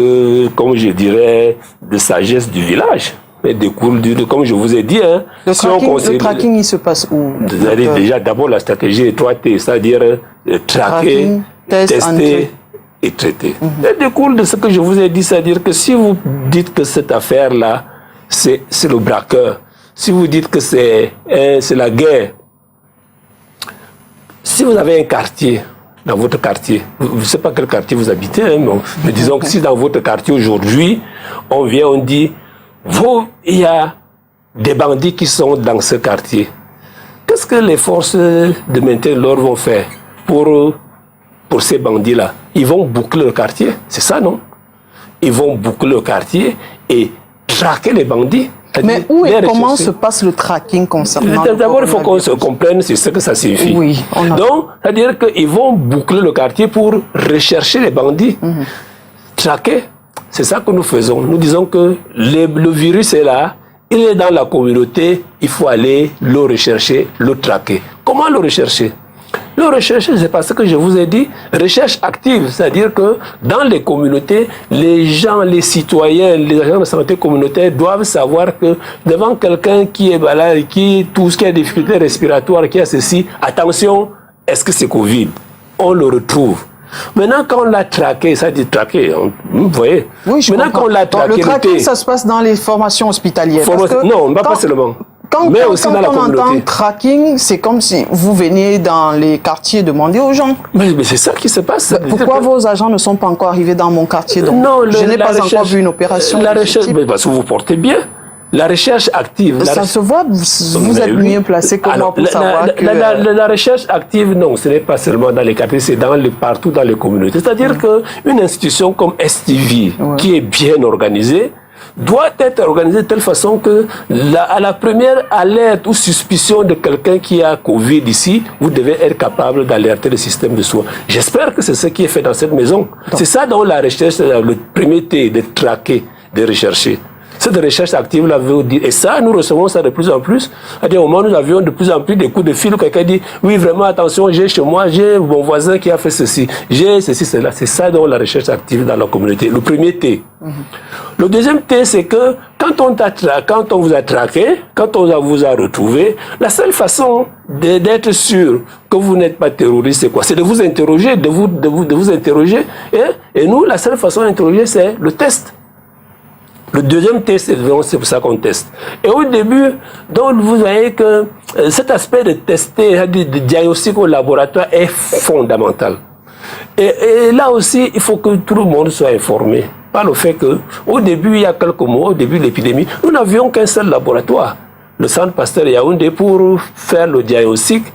comme je dirais, de sagesse du village. Elle découle comme je vous ai dit. Hein, le tracking, il se passe où? Déjà, d'abord, la stratégie 3T, c'est-à-dire traquer, tester et traiter. Elle découle de ce que je vous ai dit, c'est-à-dire que si vous dites que cette affaire-là, c'est le braqueur, si vous dites que c'est la guerre, si vous avez un quartier, dans votre quartier, je ne sais pas quel quartier vous habitez, hein, mais disons que si dans votre quartier aujourd'hui, on vient, on dit, il y a des bandits qui sont dans ce quartier. Qu'est-ce que les forces de maintien de l'ordre vont faire pour ces bandits-là? Ils vont boucler le quartier, c'est ça, non? Ils vont boucler le quartier et traquer les bandits. Mais où et comment se passe le tracking concernant D'abord, il faut qu'on se comprenne sur ce que ça signifie. Oui, donc, c'est-à-dire qu'ils vont boucler le quartier pour rechercher les bandits, traquer. C'est ça que nous faisons. Nous disons que le virus est là, il est dans la communauté, il faut aller le rechercher, le traquer. Comment le rechercher? Le recherche, c'est parce que je vous ai dit, recherche active, c'est-à-dire que dans les communautés, les gens, les citoyens, les agents de santé communautaire doivent savoir que devant quelqu'un qui est malade, qui a des difficultés respiratoires, qui a ceci, attention, est-ce que c'est Covid? On le retrouve. Maintenant, quand on l'a traqué, ça dit traqué, vous voyez? Oui, je Maintenant, comprends. quand on l'a traqué, le tracking, ça se passe dans les formations hospitalières. Non, pas seulement. Quand on entend tracking, c'est comme si vous veniez dans les quartiers demander aux gens. Mais c'est ça qui se passe. Pourquoi vos agents ne sont pas encore arrivés dans mon quartier? Donc, je n'ai pas encore vu une opération. La recherche, parce que vous portez bien. La recherche active. Ça se voit, vous êtes mieux placé que moi pour savoir que... La recherche active, non, ce n'est pas seulement dans les quartiers, c'est partout dans les communautés. C'est-à-dire qu'une institution comme STV, qui est bien organisée, doit être organisée de telle façon que à la première alerte ou suspicion de quelqu'un qui a Covid ici, vous devez être capable d'alerter le système de soins. J'espère que c'est ce qui est fait dans cette maison. C'est ça dont la recherche, le premier T, de traquer, de rechercher. Cette recherche active-là veut dire, et ça, nous recevons ça de plus en plus. À des moments, nous avions de plus en plus des coups de fil où quelqu'un dit, oui, vraiment, attention, j'ai chez moi, j'ai mon voisin qui a fait ceci, j'ai ceci, cela. C'est ça donc la recherche active dans la communauté. Le premier T. Le deuxième T, c'est que quand on vous a traqué, quand on vous a retrouvé, la seule façon d'être sûr que vous n'êtes pas terroriste, c'est quoi? C'est de vous interroger, de vous interroger. Et nous, la seule façon d'interroger, c'est le test. Le deuxième test, c'est pour ça qu'on teste. Et au début, donc, vous voyez que cet aspect de tester, de diagnostic au laboratoire est fondamental. Et là aussi, il faut que tout le monde soit informé. Par le fait que, au début, il y a quelques mois, au début de l'épidémie, nous n'avions qu'un seul laboratoire, le Centre Pasteur Yaoundé, pour faire le diagnostic.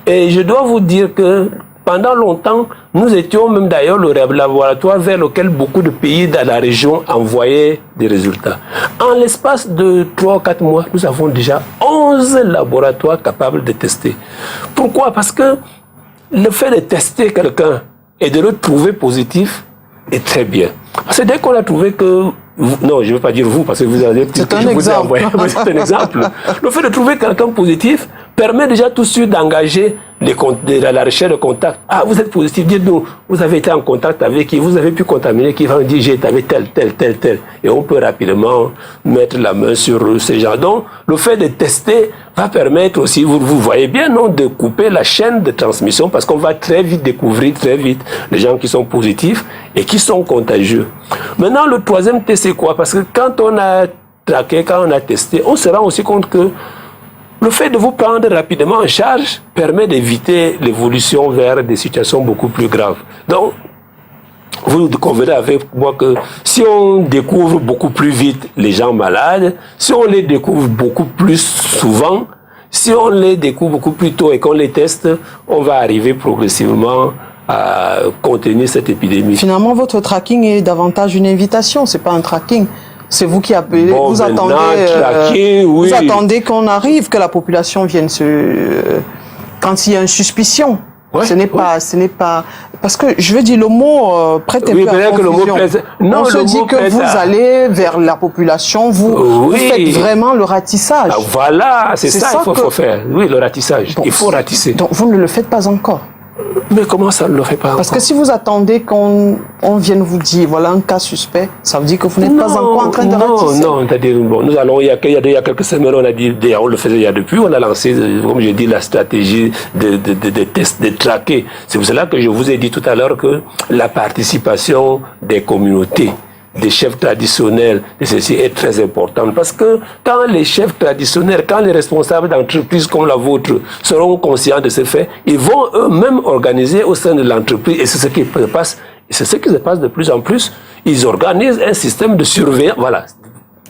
Et je dois vous dire que pendant longtemps, nous étions même d'ailleurs le laboratoire vers lequel beaucoup de pays dans la région envoyaient des résultats. En l'espace de 3 ou 4 mois, nous avons déjà 11 laboratoires capables de tester. Pourquoi? Parce que le fait de tester quelqu'un et de le trouver positif est très bien. Parce que dès qu'on a trouvé que... Non, je ne veux pas dire vous, parce que vous avez... C'est un exemple. C'est un exemple. Le fait de trouver quelqu'un positif permet déjà tout de suite d'engager la recherche de contact. Ah, vous êtes positif, dites-nous, vous avez été en contact avec qui, vous avez pu contaminer qui, va nous dire, j'ai été avec tel. Et on peut rapidement mettre la main sur ces gens. Donc, le fait de tester va permettre aussi, vous voyez bien, non, de couper la chaîne de transmission, parce qu'on va très vite découvrir, très vite, les gens qui sont positifs et qui sont contagieux. Maintenant, le troisième test, c'est quoi? Parce que quand on a traqué, quand on a testé, on se rend aussi compte que le fait de vous prendre rapidement en charge permet d'éviter l'évolution vers des situations beaucoup plus graves. Donc, vous convenez avec moi que si on découvre beaucoup plus vite les gens malades, si on les découvre beaucoup plus souvent, si on les découvre beaucoup plus tôt et qu'on les teste, on va arriver progressivement à contenir cette épidémie. Finalement, votre tracking est davantage une invitation, c'est pas un tracking. C'est vous qui appelez, bon, vous attendez, tracking, oui. Vous attendez qu'on arrive, que la population vienne quand il y a une suspicion. Ouais, ce n'est pas, parce que je veux dire, le mot prête un peu à confusion. On se dit que vous allez vers la population, vous faites vraiment le ratissage. Ah, voilà, c'est ça qu'il faut faire. Oui, le ratissage. Bon, il faut ratisser. Donc vous ne le faites pas encore. Mais comment ça ne le fait pas? Parce que si vous attendez qu'on vienne vous dire, voilà un cas suspect, ça veut dire que vous n'êtes pas encore en train de ratisser. Non, c'est-à-dire, bon, nous allons, il y a quelques semaines, on a dit, on le faisait il y a depuis, on a lancé, comme je dis, la stratégie de test, de traquer. C'est pour cela que je vous ai dit tout à l'heure que la participation des communautés, des chefs traditionnels, de ceci est très importante. Parce que quand les chefs traditionnels, quand les responsables d'entreprises comme la vôtre seront conscients de ce fait, ils vont eux-mêmes organiser au sein de l'entreprise, et c'est ce qui se passe, et c'est ce qui se passe de plus en plus, ils organisent un système de surveillance, voilà,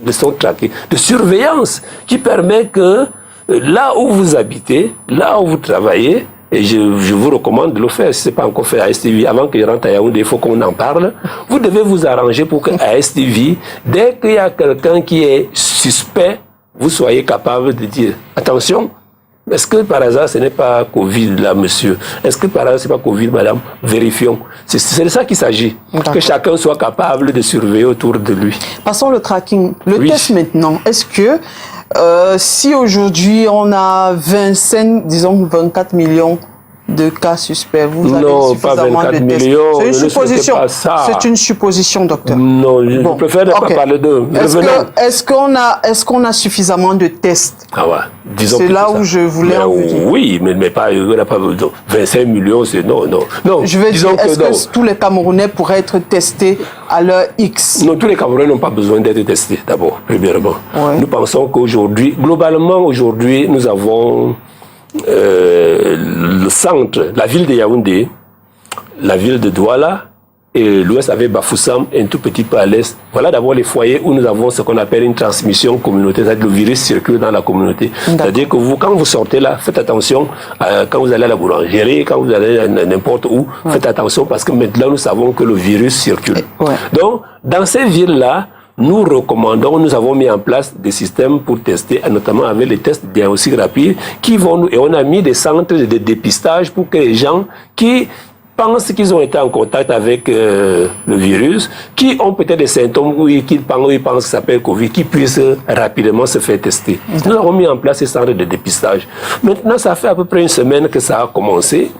de surveillance qui permet que là où vous habitez, là où vous travaillez, et je vous recommande de le faire, si ce n'est pas encore fait à STV, avant que je rentre à Yaoundé, il faut qu'on en parle. Vous devez vous arranger pour qu'à STV, dès qu'il y a quelqu'un qui est suspect, vous soyez capable de dire, attention, est-ce que par hasard ce n'est pas Covid là, monsieur? Est-ce que par hasard ce n'est pas Covid, madame? Vérifions. C'est de ça qu'il s'agit. Que chacun soit capable de surveiller autour de lui. Passons le tracking. Le test maintenant, est-ce que si aujourd'hui on a 24 millions de cas suspects, vous avez suffisamment de tests? Millions, c'est une supposition. C'est une supposition, docteur. Non, je préfère ne pas parler d'eux. Est-ce qu'on a suffisamment de tests? Ah ouais, disons. C'est là où je voulais en venir. Oui, mais pas, on n'a pas 25 millions, c'est non. Je veux dire, est-ce que tous les Camerounais pourraient être testés à l'heure X? Non, tous les Camerounais n'ont pas besoin d'être testés, d'abord, premièrement. Ouais. Nous pensons qu'aujourd'hui, globalement, aujourd'hui, nous avons le centre, la ville de Yaoundé, la ville de Douala et l'ouest avec Bafoussam et un tout petit peu à l'est. Voilà d'abord les foyers où nous avons ce qu'on appelle une transmission communautaire, c'est-à-dire que le virus circule dans la communauté. C'est-à-dire que quand vous sortez là, faites attention, quand vous allez à la boulangerie, quand vous allez n'importe où, faites attention parce que maintenant nous savons que le virus circule. Donc, dans ces villes-là, nous recommandons, nous avons mis en place des systèmes pour tester, notamment avec les tests diagnostiques rapides, et on a mis des centres de dépistage pour que les gens qui pensent qu'ils ont été en contact avec le virus, qui ont peut-être des symptômes, ils pensent que ça s'appelle Covid, qui puissent rapidement se faire tester. Nous avons mis en place ces centres de dépistage. Maintenant, ça fait à peu près une semaine que ça a commencé.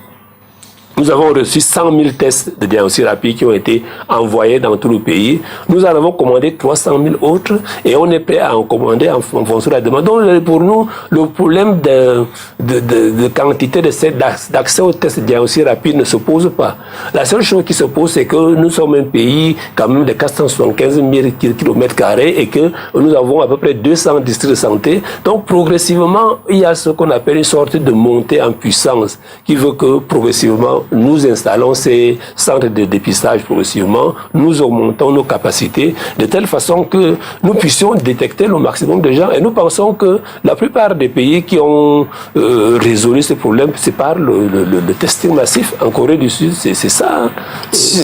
Nous avons reçu 100 000 tests de diagnostic rapide qui ont été envoyés dans tout le pays. Nous en avons commandé 300 000 autres et on est prêt à en commander en fonction de la demande. Donc pour nous, le problème de quantité d'accès aux tests de diagnostic rapide ne se pose pas. La seule chose qui se pose, c'est que nous sommes un pays quand même de 475 000 km² et que nous avons à peu près 200 districts de santé. Donc progressivement, il y a ce qu'on appelle une sorte de montée en puissance qui veut que progressivement, nous installons ces centres de dépistage progressivement, nous augmentons nos capacités de telle façon que nous puissions détecter le maximum de gens. Et nous pensons que la plupart des pays qui ont résolu ce problème, c'est par le testing massif. En Corée du Sud, c'est ça. Hein.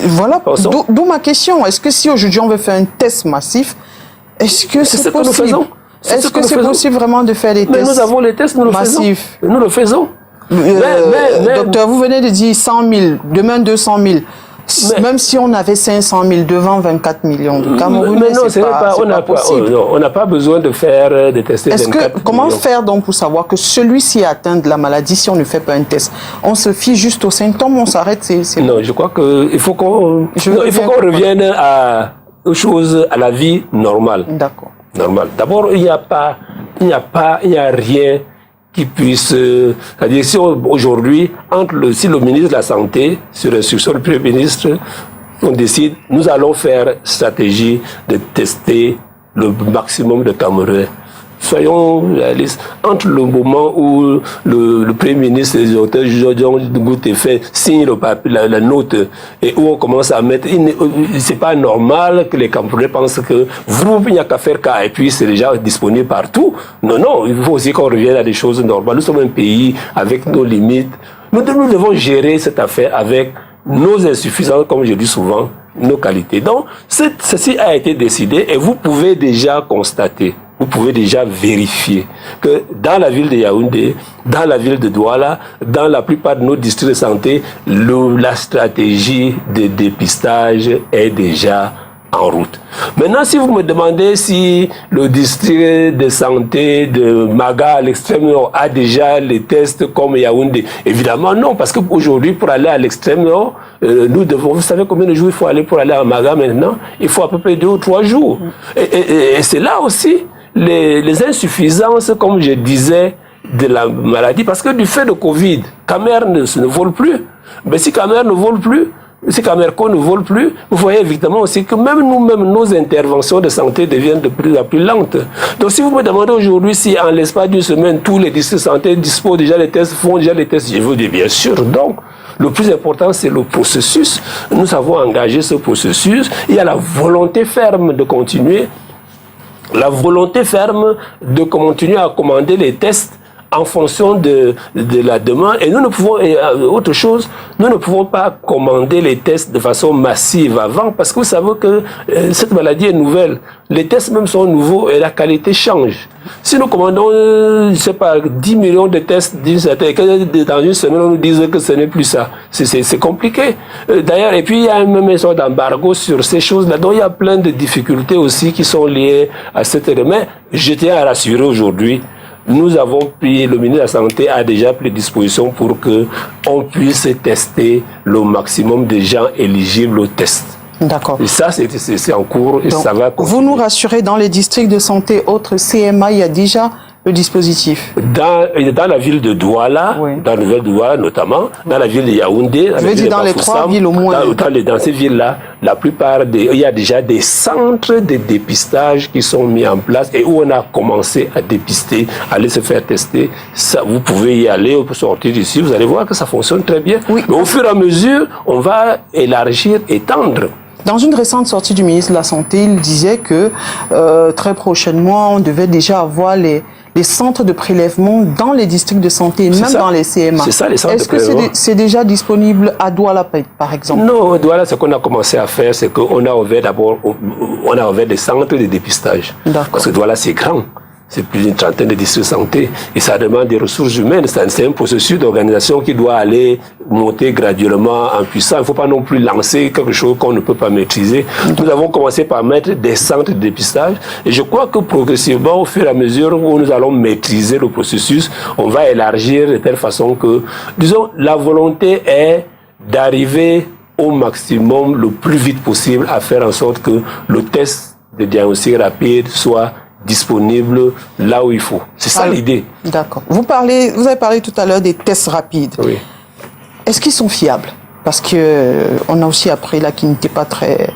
Voilà, d'où ma question. Est-ce que si aujourd'hui on veut faire un test massif, est-ce que c'est possible? Est-ce que c'est possible vraiment de faire des tests massifs? Mais nous avons les tests, nous le faisons. Nous le faisons. Docteur, vous venez de dire 100 000, demain 200 000. Même si on avait 500 000 devant 24 millions de Camerounais, c'est pas possible. On n'a pas besoin de faire des tests. Comment faire donc pour savoir que celui-ci est atteint de la maladie si on ne fait pas un test? On se fie juste aux symptômes, on s'arrête. Non, je crois qu'il faut qu'on revienne aux choses, à la vie normale. D'accord. D'abord, il n'y a rien qui puisse, c'est-à-dire si aujourd'hui, si le ministre de la Santé, sur instruction du Premier ministre, on décide, nous allons faire stratégie de tester le maximum de Camerounais. soyons réalistes, entre le moment où le Premier ministre et les auteurs Goutefe signent la note et où on commence à mettre, c'est pas normal que les Camerounais pensent que il n'y a qu'à faire et puis c'est déjà disponible partout. Non, il faut aussi qu'on revienne à des choses normales. Nous sommes un pays avec nos limites. Nous devons gérer cette affaire avec nos insuffisances, comme je dis souvent, nos qualités. Donc, ceci a été décidé et vous pouvez déjà constater, vous pouvez déjà vérifier que dans la ville de Yaoundé, dans la ville de Douala, dans la plupart de nos districts de santé, la stratégie de dépistage est déjà en route. Maintenant, si vous me demandez si le district de santé de Maga à l'extrême nord a déjà les tests comme Yaoundé, évidemment non, parce qu'aujourd'hui, pour aller à l'extrême nord, nous devons, vous savez combien de jours il faut aller pour aller à Maga maintenant? Il faut à peu près 2 ou 3 jours. Et c'est là aussi les insuffisances, comme je disais, de la maladie, parce que du fait de Covid, Camer ne vole plus. Mais si Camer ne vole plus, si Camerco ne vole plus, vous voyez évidemment aussi que même nous-mêmes, nos interventions de santé deviennent de plus en plus lentes. Donc si vous me demandez aujourd'hui si en l'espace d'une semaine, tous les districts de santé disposent déjà des tests, font déjà les tests, je vous dis bien sûr. Donc, le plus important, c'est le processus. Nous avons engagé ce processus. Il y a la volonté ferme de continuer. La volonté ferme de continuer à commander les tests en fonction de la demande. Et nous ne pouvons, autre chose, nous ne pouvons pas commander les tests de façon massive avant, parce que vous savez que cette maladie est nouvelle. Les tests même sont nouveaux et la qualité change. Si nous commandons, je ne sais pas, 10 millions de tests d'une certaine, dans une semaine, on nous dise que ce n'est plus ça. C'est compliqué. D'ailleurs, et puis il y a même une sorte d'embargo sur ces choses-là. Donc il y a plein de difficultés aussi qui sont liées à cette... Mais je tiens à rassurer aujourd'hui, nous avons pris, le ministre de la Santé a déjà pris disposition pour que on puisse tester le maximum de gens éligibles au test. D'accord. Et ça, c'est en cours et donc, ça va continuer. Vous nous rassurez, dans les districts de santé autres CMA, il y a déjà le dispositif? Dans la ville de Douala, oui. Dans la ville de Douala notamment, dans la ville de Yaoundé, je veux dire dans les 3 villes au moins. Dans ces villes-là, la plupart il y a déjà des centres de dépistage qui sont mis en place et où on a commencé à dépister, aller se faire tester. Ça, vous pouvez y aller, vous pouvez sortir d'ici, vous allez voir que ça fonctionne très bien. Oui. Mais au fur et à mesure, on va élargir, étendre. Dans une récente sortie du ministre de la Santé, il disait que très prochainement, on devait déjà avoir les centres de prélèvement dans les districts de santé, même dans les CMA. C'est ça, les centres de prélèvement. Est-ce que c'est déjà disponible à Douala, par exemple? Non, à Douala, ce qu'on a commencé à faire, c'est qu'on a ouvert d'abord, on a ouvert des centres de dépistage. Parce que Douala, c'est grand. C'est plus d'une trentaine de districts de santé. Et ça demande des ressources humaines. C'est un processus d'organisation qui doit aller monter graduellement en puissance. Il ne faut pas non plus lancer quelque chose qu'on ne peut pas maîtriser. Nous avons commencé par mettre des centres de dépistage. Et je crois que progressivement, au fur et à mesure où nous allons maîtriser le processus, on va élargir de telle façon que, disons, la volonté est d'arriver au maximum le plus vite possible à faire en sorte que le test de diagnostic rapide soit disponible là où il faut. C'est ça l'idée. D'accord. Vous avez parlé tout à l'heure des tests rapides. Oui. Est-ce qu'ils sont fiables? Parce que on a aussi appris là qu'ils n'étaient pas très...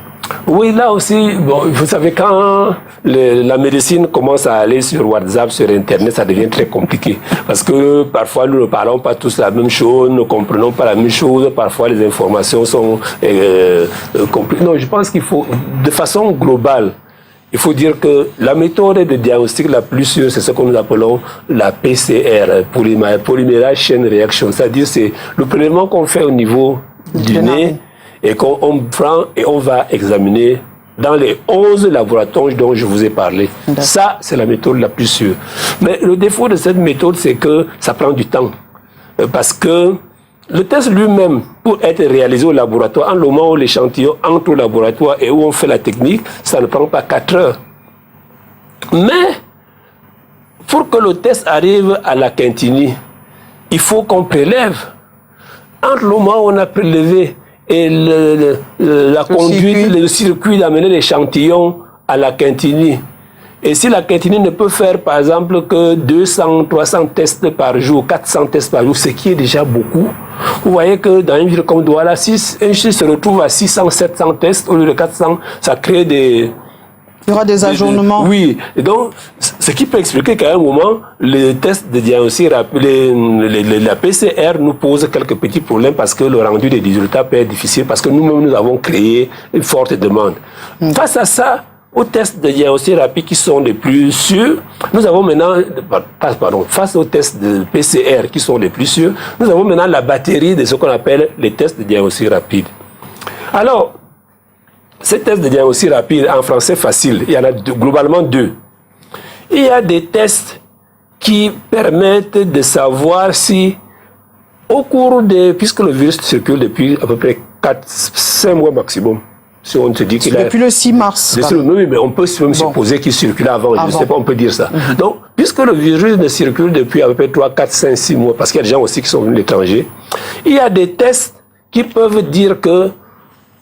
Oui, là aussi, bon, vous savez, quand la médecine commence à aller sur WhatsApp, sur Internet, ça devient très compliqué. Parce que parfois, nous ne parlons pas tous la même chose, nous ne comprenons pas la même chose, parfois les informations sont compliquées. Non, je pense qu'il faut, de façon globale, il faut dire que la méthode de diagnostic la plus sûre, c'est ce que nous appelons la PCR, polymérase chain reaction. C'est-à-dire, c'est le prélèvement qu'on fait au niveau du nez et qu'on prend et on va examiner dans les 11 laboratoires dont je vous ai parlé. Ça, c'est la méthode la plus sûre. Mais le défaut de cette méthode, c'est que ça prend du temps. Parce que le test lui-même, pour être réalisé au laboratoire, en le moment où l'échantillon entre au laboratoire et où on fait la technique, ça ne prend pas 4 heures. Mais, pour que le test arrive à la Quintini, il faut qu'on prélève. Entre le moment où on a prélevé et la conduite, le circuit d'amener l'échantillon à la Quintini, et si la Quintini ne peut faire, par exemple, que 200, 300 tests par jour, 400 tests par jour, ce qui est déjà beaucoup, vous voyez que dans une ville comme Douala, si un chiffre se retrouve à 600, 700 tests au lieu de 400, ça crée des Il y aura des ajournements. Oui, et donc, ce qui peut expliquer qu'à un moment, les tests de diagnostic rapide, la PCR nous pose quelques petits problèmes parce que le rendu des résultats peut être difficile, parce que nous-mêmes, nous avons créé une forte demande. Face à ça, aux tests de diagnostic rapide qui sont les plus sûrs, nous avons maintenant, face aux tests de PCR qui sont les plus sûrs, nous avons maintenant la batterie de ce qu'on appelle les tests de diagnostic rapide. Alors, ces tests de diagnostic rapide, en français facile, il y en a globalement deux. Il y a des tests qui permettent de savoir si, au cours puisque le virus circule depuis à peu près 5 mois maximum, si on te dit qu'il depuis le 6 mars. Oui, mais on peut même supposer qu'il circulait avant, je ne sais pas, on peut dire ça. Donc, puisque le virus ne circule depuis à peu près 3, 4, 5, 6 mois, parce qu'il y a des gens aussi qui sont venus de l'étranger, il y a des tests qui peuvent dire que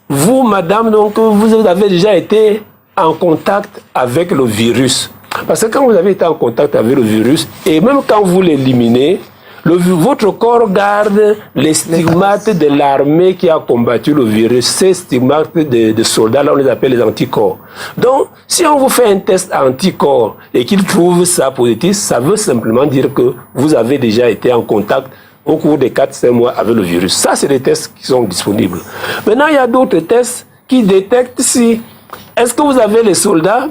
vous, madame, donc, vous avez déjà été en contact avec le virus. Parce que quand vous avez été en contact avec le virus, et même quand vous l'éliminez, votre corps garde les stigmates de l'armée qui a combattu le virus. Ces stigmates de soldats, là, on les appelle les anticorps. Donc, si on vous fait un test anticorps et qu'il trouve ça positif, ça veut simplement dire que vous avez déjà été en contact au cours des 4-5 mois avec le virus. Ça, c'est des tests qui sont disponibles. Maintenant, il y a d'autres tests qui détectent si, est-ce que vous avez les soldats,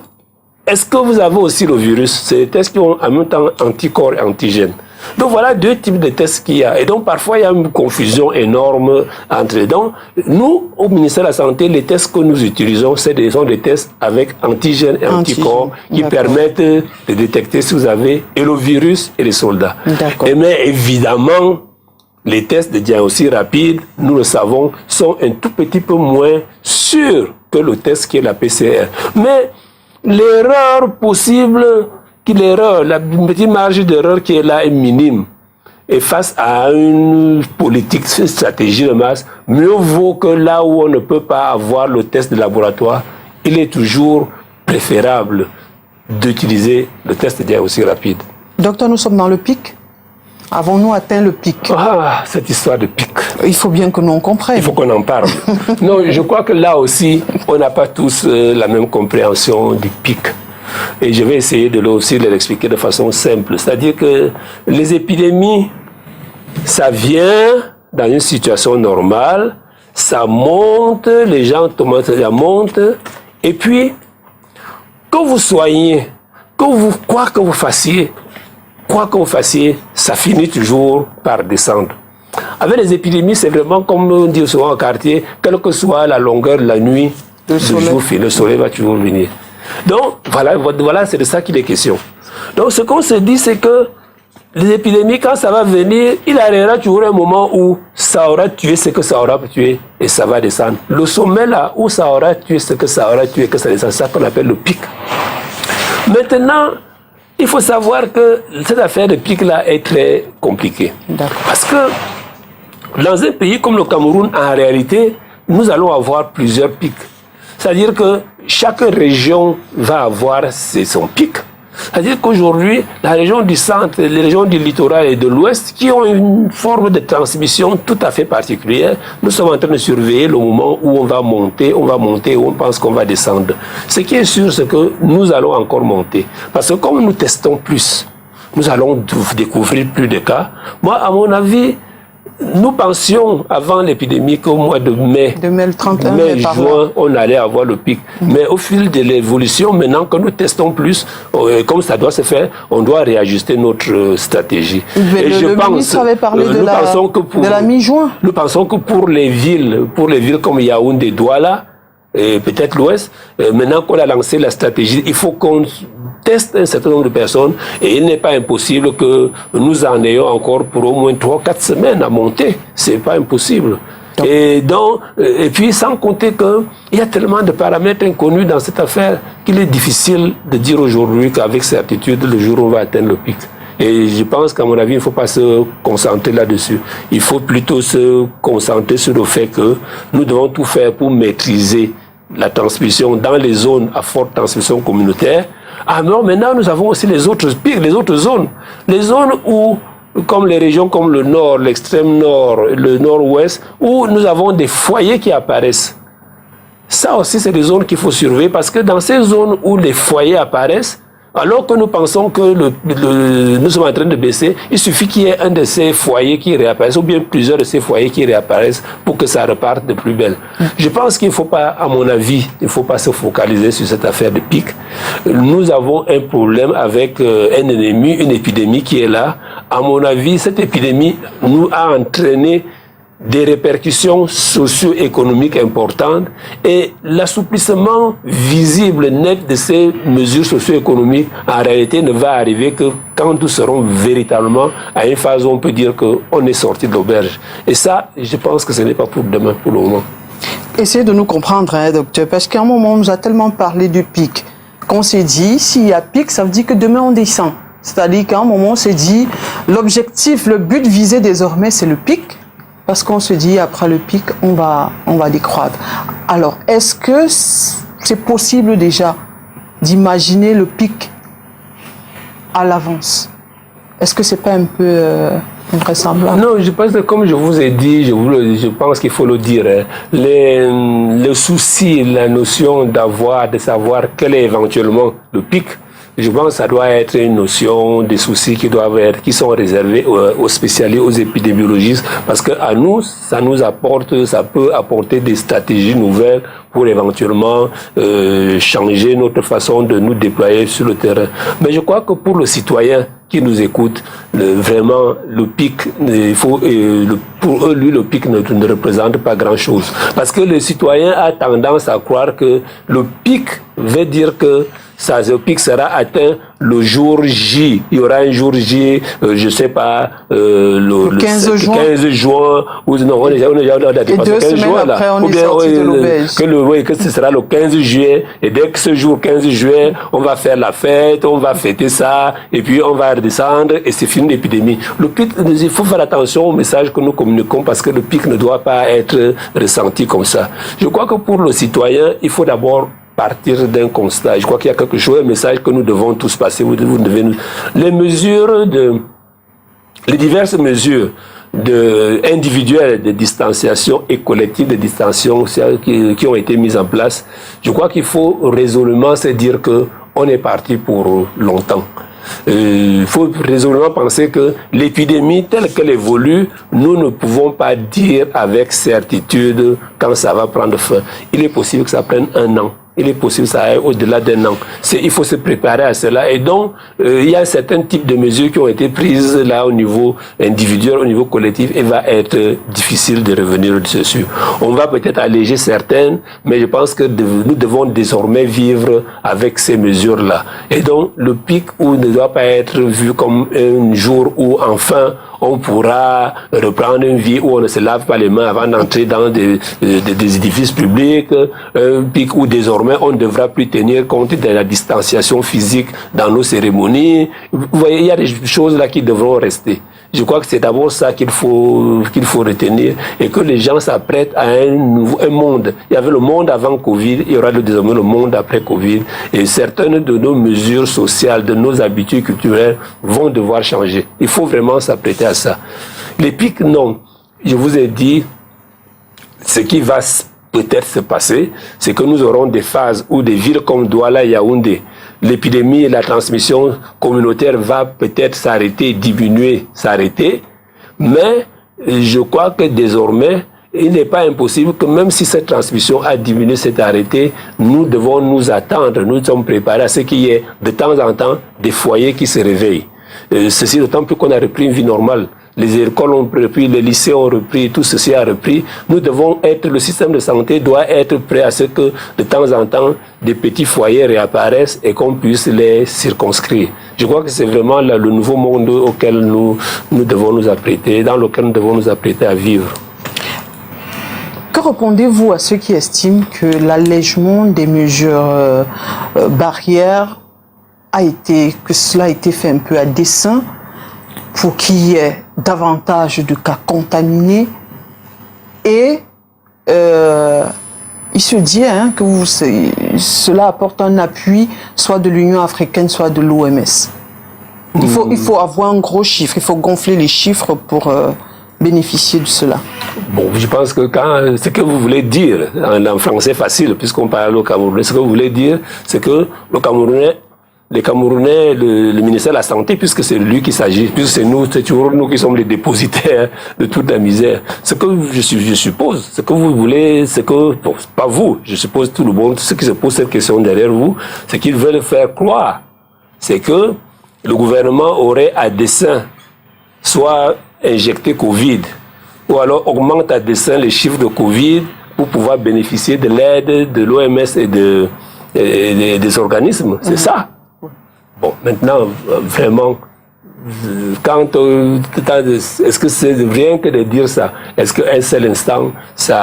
est-ce que vous avez aussi le virus. C'est des tests qui ont en même temps anticorps et antigènes. Donc voilà deux types de tests qu'il y a. Et donc parfois il y a une confusion énorme entre eux. Donc nous, au ministère de la Santé, les tests que nous utilisons, sont des tests avec antigènes et anticorps qui permettent de détecter si vous avez et le virus et les soldats. Mais évidemment, les tests de diagnostic rapide, nous le savons, sont un tout petit peu moins sûrs que le test qui est la PCR. Mais l'erreur possible, la petite marge d'erreur qui est là est minime. Et face à une politique, une stratégie de masse, mieux vaut que là où on ne peut pas avoir le test de laboratoire, il est toujours préférable d'utiliser le test de diagnostic rapide. Docteur, nous sommes dans le pic. Avons-nous atteint le pic? Ah, cette histoire de pic. Il faut bien que nous en comprenions. Il faut qu'on en parle. Non, je crois que là aussi, on n'a pas tous la même compréhension du pic. Et je vais essayer de l'expliquer de façon simple. C'est-à-dire que les épidémies, ça vient dans une situation normale, ça monte, les gens commencent à monter, et puis, que vous soignez, quoi que vous fassiez, ça finit toujours par descendre. Avec les épidémies, c'est vraiment comme on dit souvent au quartier, quelle que soit la longueur de la nuit, le soleil va toujours venir. Donc, voilà, c'est de ça qu'il est question. Donc, ce qu'on se dit, c'est que les épidémies, quand ça va venir, il arrivera toujours un moment où ça aura tué ce que ça aura tué et ça va descendre. Le sommet, là, où ça aura tué ce que ça aura tué et que ça descend, c'est ça qu'on appelle le pic. Maintenant, il faut savoir que cette affaire de pic-là est très compliquée. Parce que dans un pays comme le Cameroun, en réalité, nous allons avoir plusieurs pics. C'est-à-dire que chaque région va avoir son pic. C'est-à-dire qu'aujourd'hui, la région du centre, les régions du littoral et de l'ouest, qui ont une forme de transmission tout à fait particulière, nous sommes en train de surveiller le moment où on va monter, où on pense qu'on va descendre. Ce qui est sûr, c'est que nous allons encore monter. Parce que comme nous testons plus, nous allons découvrir plus de cas. Moi, à mon avis, nous pensions avant l'épidémie qu'au mois de mai, juin, on allait avoir le pic. Mais au fil de l'évolution, maintenant que nous testons plus, comme ça doit se faire, on doit réajuster notre stratégie. Et le ministre avait parlé de la mi-juin. Nous pensons que pour les villes comme Yaoundé, Douala, et peut-être l'Ouest, maintenant qu'on a lancé la stratégie, il faut qu'on teste un certain nombre de personnes et il n'est pas impossible que nous en ayons encore pour au moins 3-4 semaines à monter. C'est pas impossible. Et puis sans compter qu'il y a tellement de paramètres inconnus dans cette affaire qu'il est difficile de dire aujourd'hui qu'avec certitude, le jour où on va atteindre le pic. Et je pense qu'à mon avis, il ne faut pas se concentrer là-dessus. Il faut plutôt se concentrer sur le fait que nous devons tout faire pour maîtriser la transmission dans les zones à forte transmission communautaire. Alors maintenant, nous avons aussi les autres pics, les autres zones. Les zones où, comme les régions comme le nord, l'extrême nord, le nord-ouest, où nous avons des foyers qui apparaissent. Ça aussi, c'est des zones qu'il faut surveiller parce que dans ces zones où les foyers apparaissent, alors que nous pensons que nous sommes en train de baisser, il suffit qu'il y ait un de ces foyers qui réapparaisse ou bien plusieurs de ces foyers qui réapparaissent pour que ça reparte de plus belle. Je pense qu'il ne faut pas, à mon avis, il ne faut pas se focaliser sur cette affaire de pic. Nous avons un problème avec un ennemi, une épidémie qui est là. À mon avis, cette épidémie nous a entraîné des répercussions socio-économiques importantes et l'assouplissement visible, net de ces mesures socio-économiques, en réalité, ne va arriver que quand nous serons véritablement à une phase où on peut dire qu'on est sorti de l'auberge. Et ça, je pense que ce n'est pas pour demain, pour le moment. Essayez de nous comprendre, hein, docteur, parce qu'à un moment, on nous a tellement parlé du pic qu'on s'est dit, s'il y a pic, ça veut dire que demain, on descend. C'est-à-dire qu'à un moment, on s'est dit, l'objectif, le but visé désormais, c'est le pic. Parce qu'on se dit, après le pic, on va décroître. Alors, est-ce que c'est possible déjà d'imaginer le pic à l'avance? Est-ce que c'est pas un peu invraisemblable? Non, je pense que comme je vous ai dit, je pense qu'il faut le dire, hein, le souci, la notion de savoir quel est éventuellement le pic, je pense que ça doit être une notion des soucis qui sont réservés aux spécialistes, aux épidémiologistes, parce que à nous, ça peut apporter des stratégies nouvelles pour éventuellement changer notre façon de nous déployer sur le terrain. Mais je crois que pour le citoyen qui nous écoute, vraiment, le pic, pour eux, lui, le pic ne représente pas grand-chose. Parce que le citoyen a tendance à croire que le pic veut dire que le pic sera atteint le jour J. Il y aura un jour J, je sais pas, le 15 juin, ou non, on est déjà dépassé 15 juin là. Après, on est sorti de l'auberge. Que ce sera le 15 juillet, et dès que ce jour 15 juillet, on va faire la fête, on va fêter ça, et puis on va redescendre, et c'est fini l'épidémie. Le pic, il faut faire attention au message que nous communiquons, parce que le pic ne doit pas être ressenti comme ça. Je crois que pour le citoyen, il faut d'abord partir d'un constat. Je crois qu'il y a quelque chose, un message que nous devons tous passer. Les diverses mesures individuelles de distanciation et collectives de distanciation qui ont été mises en place, je crois qu'il faut résolument se dire qu'on est parti pour longtemps. Il faut résolument penser que l'épidémie telle qu'elle évolue, nous ne pouvons pas dire avec certitude quand ça va prendre fin. Il est possible que ça prenne 1 an. Il est possible que ça aille au-delà d'1 an. Il faut se préparer à cela. Et donc, il y a certains types de mesures qui ont été prises là au niveau individuel, au niveau collectif, et va être difficile de revenir dessus. On va peut-être alléger certaines, mais je pense que nous devons désormais vivre avec ces mesures-là. Et donc, le pic ne doit pas être vu comme un jour où enfin on pourra reprendre une vie où on ne se lave pas les mains avant d'entrer dans des édifices publics, un pic où désormais on ne devra plus tenir compte de la distanciation physique dans nos cérémonies. Vous voyez, il y a des choses là qui devront rester. Je crois que c'est d'abord ça qu'il faut retenir, et que les gens s'apprêtent à un monde. Il y avait le monde avant Covid, il y aura désormais le monde après Covid, et certaines de nos mesures sociales, de nos habitudes culturelles vont devoir changer. Il faut vraiment s'apprêter à ça. Les pics, non. Je vous ai dit, ce qui va peut-être se passer, c'est que nous aurons des phases où des villes comme Douala et Yaoundé, l'épidémie et la transmission communautaire va peut-être s'arrêter, diminuer, s'arrêter, mais je crois que désormais, il n'est pas impossible que même si cette transmission a diminué, s'est arrêtée, nous devons nous attendre, nous sommes préparés à ce qu'il y ait de temps en temps des foyers qui se réveillent. Ceci d'autant plus qu'on a repris une vie normale. Les écoles ont repris, les lycées ont repris, tout ceci a repris. Le système de santé doit être prêt à ce que de temps en temps, des petits foyers réapparaissent et qu'on puisse les circonscrire. Je crois que c'est vraiment le nouveau monde auquel nous devons nous apprêter, dans lequel nous devons nous apprêter à vivre. Que répondez-vous à ceux qui estiment que l'allègement des mesures barrières que cela a été fait un peu à dessein pour qu'il y ait davantage de cas contaminés, et il se dit que cela apporte un appui soit de l'Union africaine, soit de l'OMS. Il faut avoir un gros chiffre, il faut gonfler les chiffres pour bénéficier de cela. Bon, je pense que ce que vous voulez dire, en français facile, puisqu'on parle au Camerounais, ce que vous voulez dire, c'est que les Camerounais, le ministère de la Santé, puisque c'est lui qui s'agit, puisque c'est toujours nous qui sommes les dépositaires de toute la misère. Ce que je suppose, ce que vous voulez, bon, pas vous, je suppose tout le monde, ceux qui se posent cette question derrière vous, c'est qu'ils veulent faire croire, c'est que le gouvernement aurait à dessein soit injecté Covid, ou alors augmente à dessein les chiffres de Covid pour pouvoir bénéficier de l'aide de l'OMS et des organismes. C'est ça. Bon, maintenant, vraiment, est-ce que c'est rien que de dire ça? Est-ce qu'un seul instant, c'est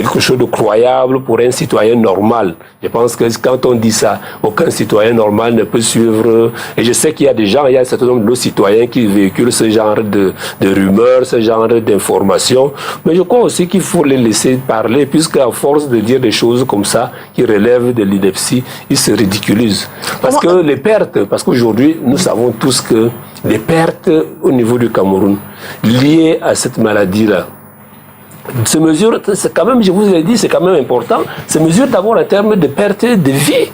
quelque chose de croyable pour un citoyen normal? Je pense que quand on dit ça, aucun citoyen normal ne peut suivre. Et je sais qu'il y a des gens, il y a un certain nombre de citoyens qui véhiculent ce genre de rumeurs, ce genre d'informations. Mais je crois aussi qu'il faut les laisser parler, puisqu'à force de dire des choses comme ça, qui relèvent de l'ineptie, ils se ridiculisent. Parce que les pertes, parce qu'aujourd'hui, nous savons tous que les pertes au niveau du Cameroun, liées à cette maladie-là, se mesure, c'est quand même, je vous l'ai dit, c'est quand même important, se mesure d'abord en termes de perte de vie.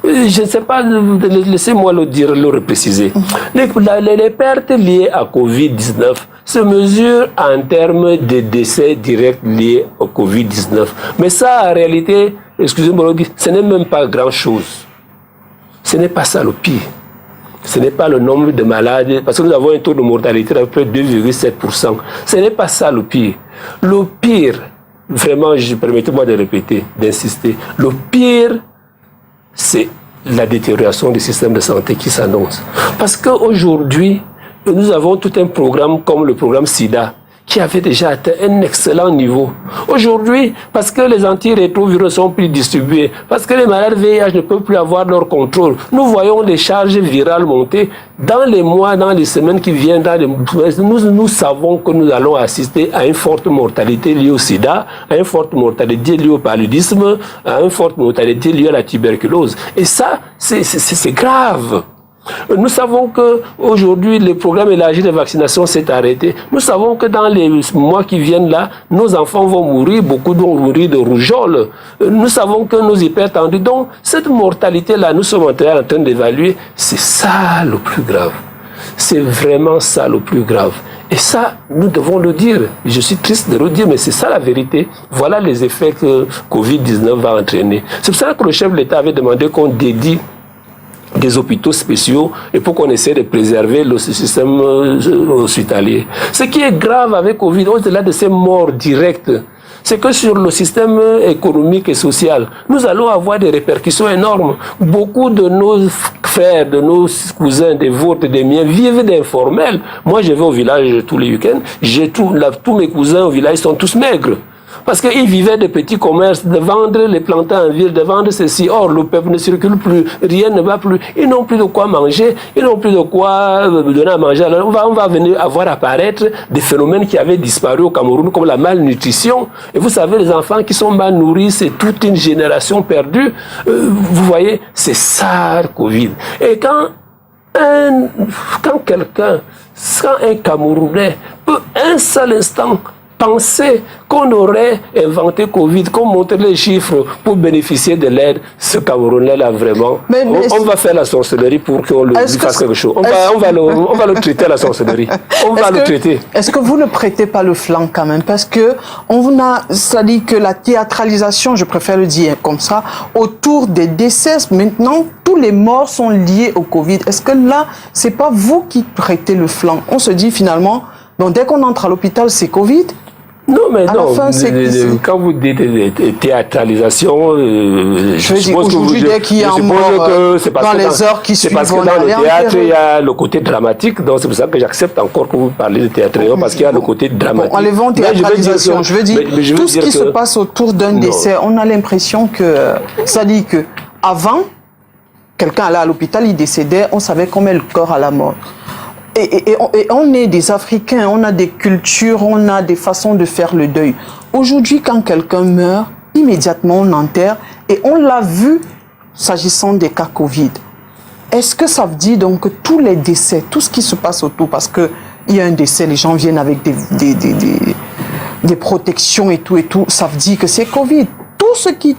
Je ne sais pas, laissez-moi le repréciser. Les pertes liées à Covid-19 se mesurent en termes de décès directs liés au Covid-19. Mais ça, en réalité, excusez-moi, ce n'est même pas grand-chose. Ce n'est pas ça le pire. Ce n'est pas le nombre de malades, parce que nous avons un taux de mortalité d'à peu près 2,7%. Ce n'est pas ça le pire. Le pire, vraiment, permettez-moi de répéter, d'insister, le pire, c'est la détérioration du système de santé qui s'annonce. Parce qu'aujourd'hui, nous avons tout un programme comme le programme SIDA, qui avait déjà atteint un excellent niveau. Aujourd'hui, parce que les antirétroviraux sont plus distribués, parce que les malades VIH ne peuvent plus avoir leur contrôle, nous voyons les charges virales monter. Dans les mois, dans les semaines qui viennent, nous savons que nous allons assister à une forte mortalité liée au sida, à une forte mortalité liée au paludisme, à une forte mortalité liée à la tuberculose. Et ça, c'est grave. Nous savons qu'aujourd'hui, le programme élargi de vaccination s'est arrêté. Nous savons que dans les mois qui viennent là, nos enfants vont mourir, beaucoup vont mourir de rougeole. Nous savons que nos hypertendus, donc cette mortalité-là, nous sommes en train d'évaluer, c'est ça le plus grave. C'est vraiment ça le plus grave. Et ça, nous devons le dire. Je suis triste de le dire, mais c'est ça la vérité. Voilà les effets que Covid-19 va entraîner. C'est pour ça que le chef de l'État avait demandé qu'on dédie des hôpitaux spéciaux et pour qu'on essaie de préserver le système hospitalier. Ce qui est grave avec Covid, au-delà de ces morts directes, c'est que sur le système économique et social, nous allons avoir des répercussions énormes. Beaucoup de nos frères, de nos cousins, des vôtres, des miens, vivent d'informel. Moi, je vais au village tous les week-ends, tous mes cousins au village sont tous maigres. Parce qu'ils vivaient de petits commerces, de vendre les plantains en ville, de vendre ceci. Or, le peuple ne circule plus, rien ne va plus. Ils n'ont plus de quoi manger, ils n'ont plus de quoi donner à manger. Alors, on va venir voir apparaître des phénomènes qui avaient disparu au Cameroun, comme la malnutrition. Et vous savez, les enfants qui sont mal nourris, c'est toute une génération perdue. Vous voyez, c'est ça, le Covid. Et quand un Camerounais peut un seul instant penser qu'on aurait inventé Covid, qu'on montrait les chiffres pour bénéficier de l'aide, ce Camerounais-là, vraiment, on va faire la sorcellerie pour qu'on lui fasse quelque chose. On va le traiter à la sorcellerie. On va le traiter. Est-ce que vous ne prêtez pas le flanc quand même? Parce que ça dit que la théâtralisation, je préfère le dire comme ça, autour des décès, maintenant, tous les morts sont liés au Covid. Est-ce que là, c'est pas vous qui prêtez le flanc? On se dit finalement, donc dès qu'on entre à l'hôpital, c'est Covid. Non, mais non, quand vous dites théâtralisation, je veux dire, aujourd'hui, dès qu'il y a un mort dans les heures qui suivent, parce que dans le théâtre, il y a le côté dramatique, donc c'est pour ça que j'accepte encore que vous parlez de théâtre, parce qu'il y a le côté dramatique. Bon, enlevons théâtralisation, je veux dire, tout ce qui se passe autour d'un décès, on a l'impression que, ça dit que avant, quelqu'un allait à l'hôpital, il décédait, on savait qu'on met le corps à la mort. Et on est des Africains, on a des cultures, on a des façons de faire le deuil. Aujourd'hui, quand quelqu'un meurt, immédiatement on enterre, et on l'a vu s'agissant des cas Covid. Est-ce que ça veut dire donc que tous les décès, tout ce qui se passe autour, parce que il y a un décès, les gens viennent avec des protections et tout, ça veut dire que c'est Covid.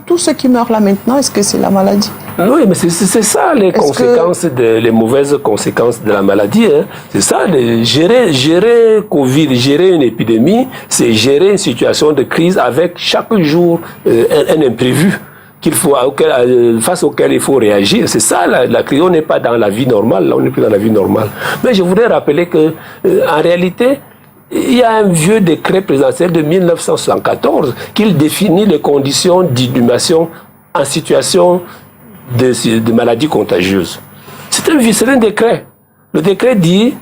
Tout ce qui meurt là maintenant, est-ce que c'est la maladie? Oui, mais c'est ça les conséquences, les mauvaises conséquences de la maladie. Hein. C'est ça, gérer Covid, gérer une épidémie, c'est gérer une situation de crise avec chaque jour un imprévu face auquel il faut réagir. C'est ça la crise. On n'est pas dans la vie normale, là on n'est plus dans la vie normale. Mais je voudrais rappeler que en réalité, il y a un vieux décret présidentiel de 1974 qui définit les conditions d'inhumation en situation de maladie contagieuse. C'est un décret. Le décret dit,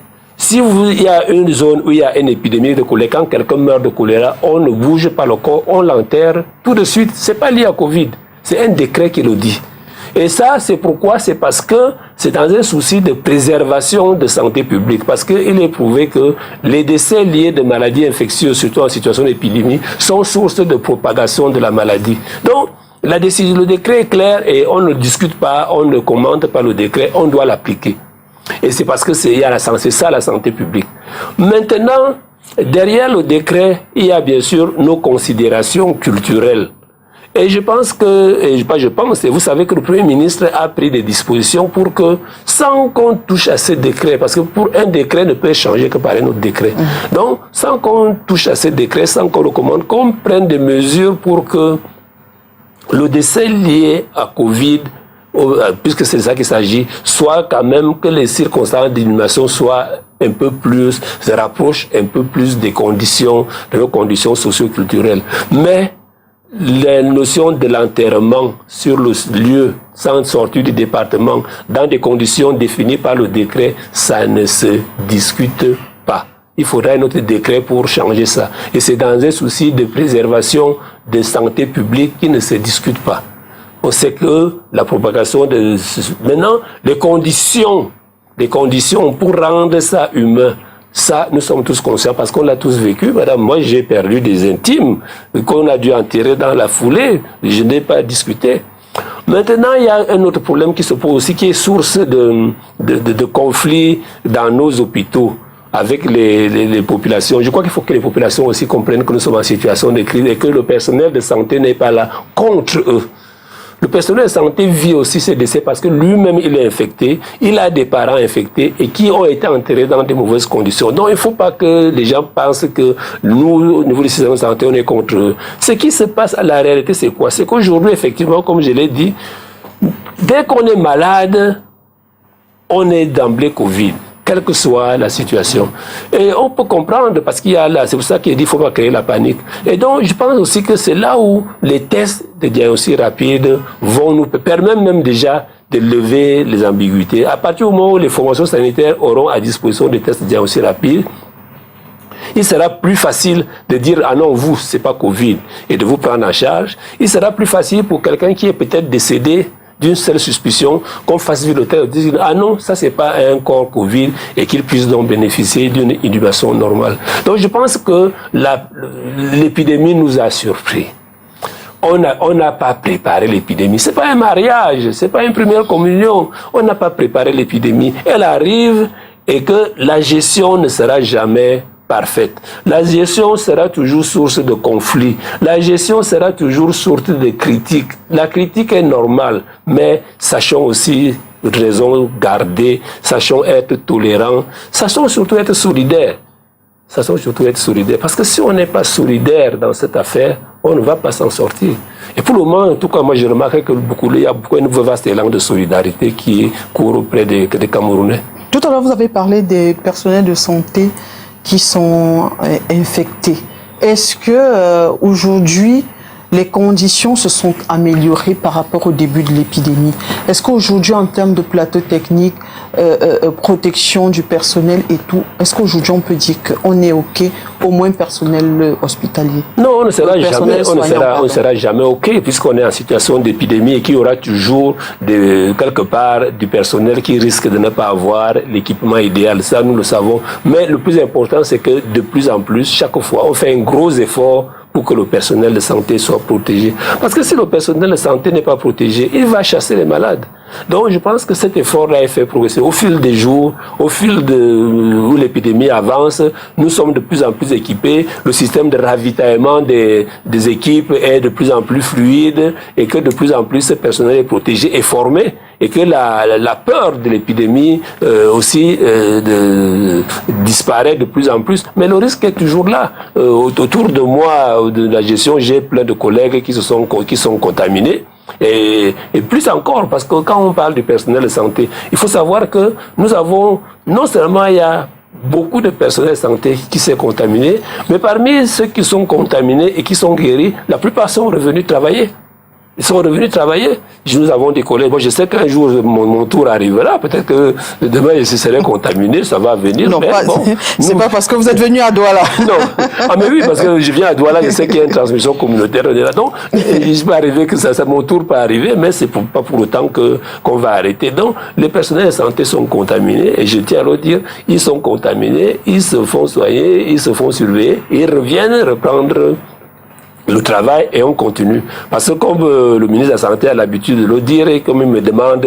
il y a une zone où il y a une épidémie de choléra, quand quelqu'un meurt de choléra, on ne bouge pas le corps, on l'enterre tout de suite. C'est pas lié à Covid. C'est un décret qui le dit. Et ça, c'est pourquoi? C'est parce que c'est dans un souci de préservation de santé publique. Parce qu'il est prouvé que les décès liés de maladies infectieuses, surtout en situation d'épidémie, sont source de propagation de la maladie. Donc, le décret est clair et on ne discute pas, on ne commente pas le décret, on doit l'appliquer. Et c'est parce que c'est ça la santé publique. Maintenant, derrière le décret, il y a bien sûr nos considérations culturelles. Et je pense et vous savez que le Premier ministre a pris des dispositions pour que, sans qu'on touche à ce décret, parce que pour un décret ne peut changer que par un autre décret. Donc, sans qu'on touche à ce décret, sans qu'on le commande, qu'on prenne des mesures pour que le décès lié à Covid, puisque c'est de ça qu'il s'agit, soit quand même que les circonstances d'inhumation soient un peu plus, se rapprochent un peu plus de nos conditions socio-culturelles. Mais la notion de l'enterrement sur le lieu, sans sortir du département, dans des conditions définies par le décret, ça ne se discute pas. Il faudra un autre décret pour changer ça. Et c'est dans un souci de préservation de santé publique qui ne se discute pas. On sait que la propagation de... Maintenant, les conditions pour rendre ça humain, ça, nous sommes tous conscients parce qu'on l'a tous vécu. Madame, moi, j'ai perdu des intimes qu'on a dû enterrer dans la foulée. Je n'ai pas discuté. Maintenant, il y a un autre problème qui se pose aussi, qui est source de conflits dans nos hôpitaux avec les populations. Je crois qu'il faut que les populations aussi comprennent que nous sommes en situation de crise et que le personnel de santé n'est pas là contre eux. Le personnel de santé vit aussi ces décès parce que lui-même il est infecté, il a des parents infectés et qui ont été enterrés dans de mauvaises conditions. Donc il ne faut pas que les gens pensent que nous, au niveau du système de santé, on est contre eux. Ce qui se passe à la réalité, c'est quoi? C'est qu'aujourd'hui, effectivement, comme je l'ai dit, dès qu'on est malade, on est d'emblée Covid, quelle que soit la situation. Et on peut comprendre, parce qu'il y a là, c'est pour ça qu'il dit qu'il ne faut pas créer la panique. Et donc, je pense aussi que c'est là où les tests de diagnostic rapide vont nous permettre même déjà de lever les ambiguïtés. À partir du moment où les formations sanitaires auront à disposition des tests de diagnostic rapide, il sera plus facile de dire « Ah non, vous, c'est pas Covid » et de vous prendre en charge. Il sera plus facile pour quelqu'un qui est peut-être décédé d'une seule suspicion, qu'on fasse vivre le test, dire ah non, ça c'est pas un corps Covid et qu'il puisse donc bénéficier d'une inhumation normale. Donc je pense que l'épidémie nous a surpris. On n'a pas préparé l'épidémie. C'est pas un mariage, c'est pas une première communion. On n'a pas préparé l'épidémie. Elle arrive et que la gestion ne sera jamais parfaite. La gestion sera toujours source de conflits. La gestion sera toujours source de critiques. La critique est normale, mais sachons aussi raison garder, sachons être tolérants, sachons surtout être solidaires. Sachons surtout être solidaires. Parce que si on n'est pas solidaire dans cette affaire, on ne va pas s'en sortir. Et pour le moment, en tout cas, moi je remarque que il y a beaucoup un vaste élan de solidarité qui court auprès des Camerounais. Tout à l'heure, vous avez parlé des personnels de santé qui sont infectés. Est-ce que aujourd'hui les conditions se sont améliorées par rapport au début de l'épidémie? Est-ce qu'aujourd'hui, en termes de plateau technique, protection du personnel et tout, est-ce qu'aujourd'hui on peut dire qu'on est OK, au moins personnel hospitalier? Non, on ne sera jamais OK, puisqu'on est en situation d'épidémie et qu'il y aura toujours quelque part du personnel qui risque de ne pas avoir l'équipement idéal. Ça, nous le savons. Mais le plus important, c'est que de plus en plus, chaque fois, on fait un gros effort pour que le personnel de santé soit protégé. Parce que si le personnel de santé n'est pas protégé, il va chasser les malades. Donc je pense que cet effort-là est fait progresser. Au fil des jours, au fil où l'épidémie avance, nous sommes de plus en plus équipés. Le système de ravitaillement des équipes est de plus en plus fluide et que de plus en plus ce personnel est protégé et formé. Et que la peur de l'épidémie aussi disparaît de plus en plus. Mais le risque est toujours là. Autour de moi, de la gestion, j'ai plein de collègues qui sont contaminés. Et plus encore, parce que quand on parle du personnel de santé, il faut savoir que nous avons, non seulement il y a beaucoup de personnel de santé qui s'est contaminé, mais parmi ceux qui sont contaminés et qui sont guéris, la plupart sont revenus travailler. Ils sont revenus travailler. Nous avons des collègues. Moi, je sais qu'un jour, mon tour arrivera. Peut-être que demain, je serai contaminé. Ça va venir. Non, c'est pas parce que vous êtes venu à Douala. Non. Ah, mais oui, parce que je viens à Douala. Je sais qu'il y a une transmission communautaire. Donc, il peut arriver que mon tour peut arriver, mais c'est pas pour autant qu'on va arrêter. Donc, les personnels de santé sont contaminés. Et je tiens à le dire, ils sont contaminés. Ils se font soigner. Ils se font surveiller. Ils reviennent reprendre le travail et on continue. Parce que comme le ministre de la Santé a l'habitude de le dire et comme il me demande,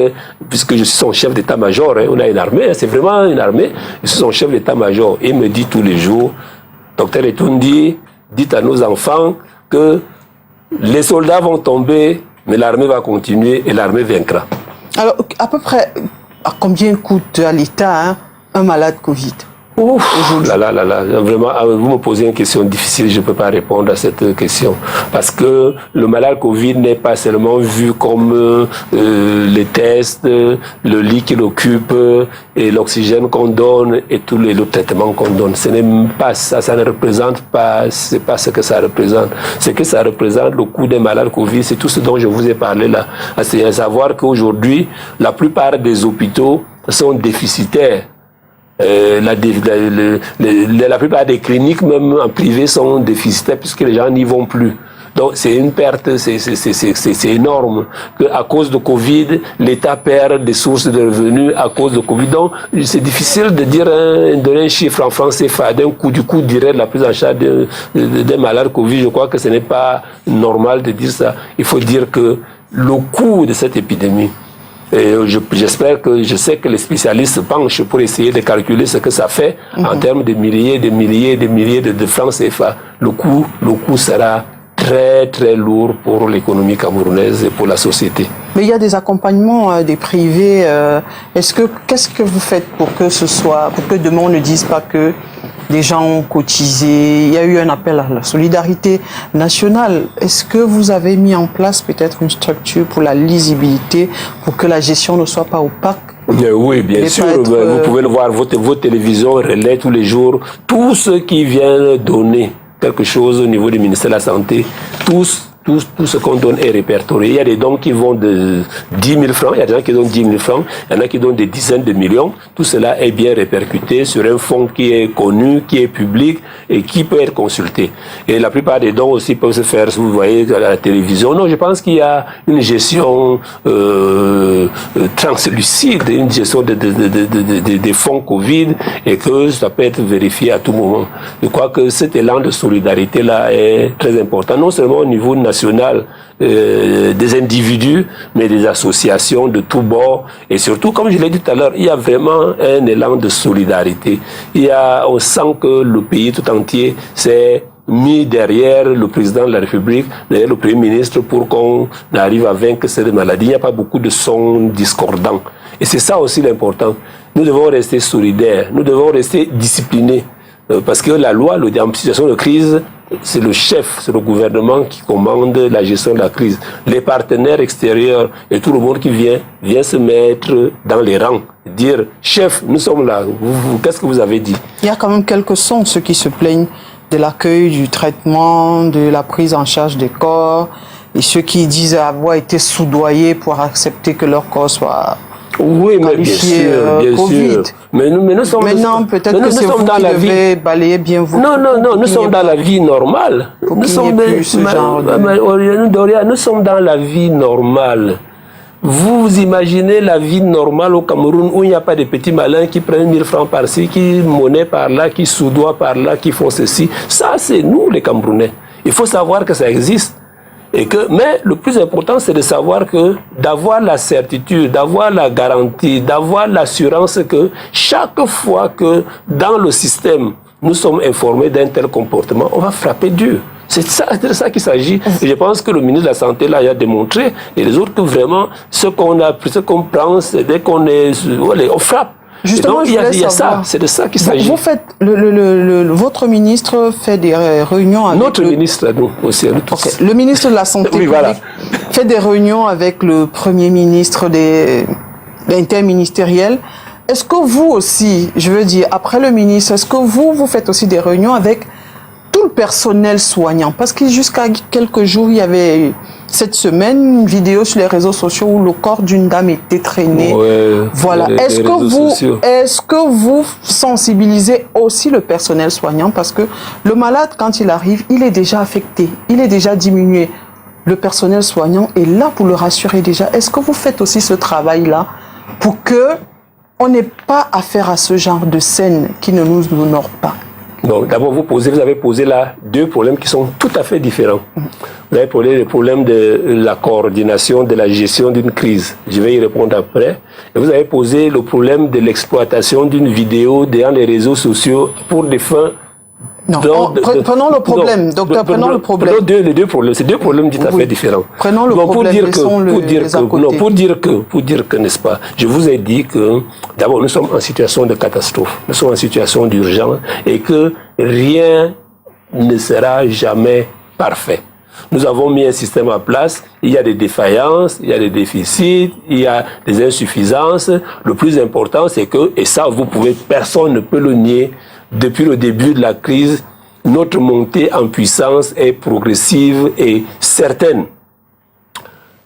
puisque je suis son chef d'état-major, on a une armée, c'est vraiment une armée, je suis son chef d'état-major, il me dit tous les jours, docteur Etoundi, dites à nos enfants que les soldats vont tomber, mais l'armée va continuer et l'armée vaincra. Alors, à peu près, à combien coûte à l'État un malade Covid ? Vraiment, vous me posez une question difficile, je ne peux pas répondre à cette question. Parce que le malade Covid n'est pas seulement vu comme les tests, le lit qu'il occupe, et l'oxygène qu'on donne, et tous les traitements qu'on donne. Ce n'est pas ça, ça ne représente pas, c'est pas ce que ça représente. Ce que ça représente, le coût des malades Covid, c'est tout ce dont je vous ai parlé là. C'est à savoir qu'aujourd'hui, la plupart des hôpitaux sont déficitaires. La plupart des cliniques, même en privé, sont déficitaires puisque les gens n'y vont plus. Donc c'est une perte, c'est énorme. À cause de Covid, l'État perd des sources de revenus à cause de Covid. Donc c'est difficile de donner un chiffre en francs CFA d'un coup direct de la prise en charge d'un malade Covid. Je crois que ce n'est pas normal de dire ça. Il faut dire que le coût de cette épidémie, et j'espère que je sais que les spécialistes se penchent pour essayer de calculer ce que ça fait en termes de milliers de francs CFA. Le coût sera très très lourd pour l'économie camerounaise et pour la société. Mais il y a des accompagnements des privés. Qu'est-ce que vous faites pour que demain on ne dise pas que des gens ont cotisé, il y a eu un appel à la solidarité nationale. Est-ce que vous avez mis en place peut-être une structure pour la lisibilité, pour que la gestion ne soit pas opaque? Oui, bien sûr. Vous pouvez le voir, vos télévisions relaient tous les jours. Tous ceux qui viennent donner quelque chose au niveau du ministère de la Santé, tout ce qu'on donne est répertorié. Il y a des dons qui vont de 10 000 francs, il y a des gens qui donnent 10 000 francs, il y en a qui donnent des dizaines de millions. Tout cela est bien répercuté sur un fonds qui est connu, qui est public et qui peut être consulté. Et la plupart des dons aussi peuvent se faire, vous voyez, à la télévision. Non, je pense qu'il y a une gestion translucide, une gestion des fonds Covid et que ça peut être vérifié à tout moment. Je crois que cet élan de solidarité-là est très important, non seulement au niveau national, des individus, mais des associations de tous bords. Et surtout, comme je l'ai dit tout à l'heure, il y a vraiment un élan de solidarité. On sent que le pays tout entier s'est mis derrière le président de la République, derrière le Premier ministre, pour qu'on arrive à vaincre cette maladie. Il n'y a pas beaucoup de sons discordants. Et c'est ça aussi l'important. Nous devons rester solidaires, nous devons rester disciplinés. Parce que la loi, en situation de crise, c'est le chef, c'est le gouvernement qui commande la gestion de la crise. Les partenaires extérieurs et tout le monde qui vient se mettre dans les rangs, dire « Chef, nous sommes là, qu'est-ce que vous avez dit ?» Il y a quand même quelques sons, ceux qui se plaignent de l'accueil, du traitement, de la prise en charge des corps, et ceux qui disent avoir été soudoyés pour accepter que leur corps soit... Oui, mais bien sûr. Mais nous sommes, maintenant, peut-être que c'est vous qui devez balayer bien vous. Non, nous sommes dans la vie normale. Nous sommes dans la vie normale. Vous imaginez la vie normale au Cameroun où il n'y a pas de petits malins qui prennent 1000 francs par-ci, qui monnaient par-là, qui soudoient par-là, qui font ceci. Ça, c'est nous, les Camerounais. Il faut savoir que ça existe. Mais le plus important, c'est de savoir que, d'avoir la certitude, d'avoir la garantie, d'avoir l'assurance que chaque fois que dans le système, nous sommes informés d'un tel comportement, on va frapper dur. C'est de ça qu'il s'agit. Et je pense que le ministre de la Santé là, il a démontré, et les autres, que vraiment, ce qu'on prend, c'est dès qu'on est, on frappe. Justement, donc, il y a ça, c'est de ça qu'il s'agit. Vous faites, votre ministre fait des réunions avec... Notre ministre, nous aussi. Nous tous. Okay. Le ministre de la Santé publique fait des réunions avec le Premier ministre interministériel. Est-ce que vous aussi, je veux dire, après le ministre, est-ce que vous faites aussi des réunions avec tout le personnel soignant? Parce que jusqu'à quelques jours, il y avait cette semaine une vidéo sur les réseaux sociaux où le corps d'une dame était traîné. Voilà. Est-ce que vous sensibilisez aussi le personnel soignant? Parce que le malade, quand il arrive, il est déjà affecté, il est déjà diminué. Le personnel soignant est là pour le rassurer déjà. Est-ce que vous faites aussi ce travail-là pour que on n'ait pas affaire à ce genre de scène qui ne nous honore pas? Donc, d'abord, vous avez posé là deux problèmes qui sont tout à fait différents. Vous avez posé le problème de la coordination, de la gestion d'une crise. Je vais y répondre après. Et vous avez posé le problème de l'exploitation d'une vidéo dans les réseaux sociaux pour des fins... Non, prenons le problème, docteur, prenons le problème. Les deux problèmes, c'est deux problèmes tout à fait différents. Prenons le problème, pour dire que, n'est-ce pas, je vous ai dit que, d'abord, nous sommes en situation de catastrophe, nous sommes en situation d'urgence, et que rien ne sera jamais parfait. Nous avons mis un système en place, il y a des défaillances, il y a des déficits, il y a des insuffisances. Le plus important, c'est que, et ça, personne ne peut le nier, depuis le début de la crise, notre montée en puissance est progressive et certaine.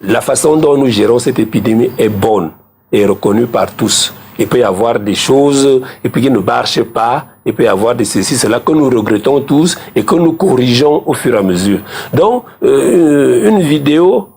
La façon dont nous gérons cette épidémie est bonne et reconnue par tous. Il peut y avoir des choses qui ne marchent pas, il peut y avoir des ceci, cela que nous regrettons tous et que nous corrigeons au fur et à mesure. Donc, une vidéo,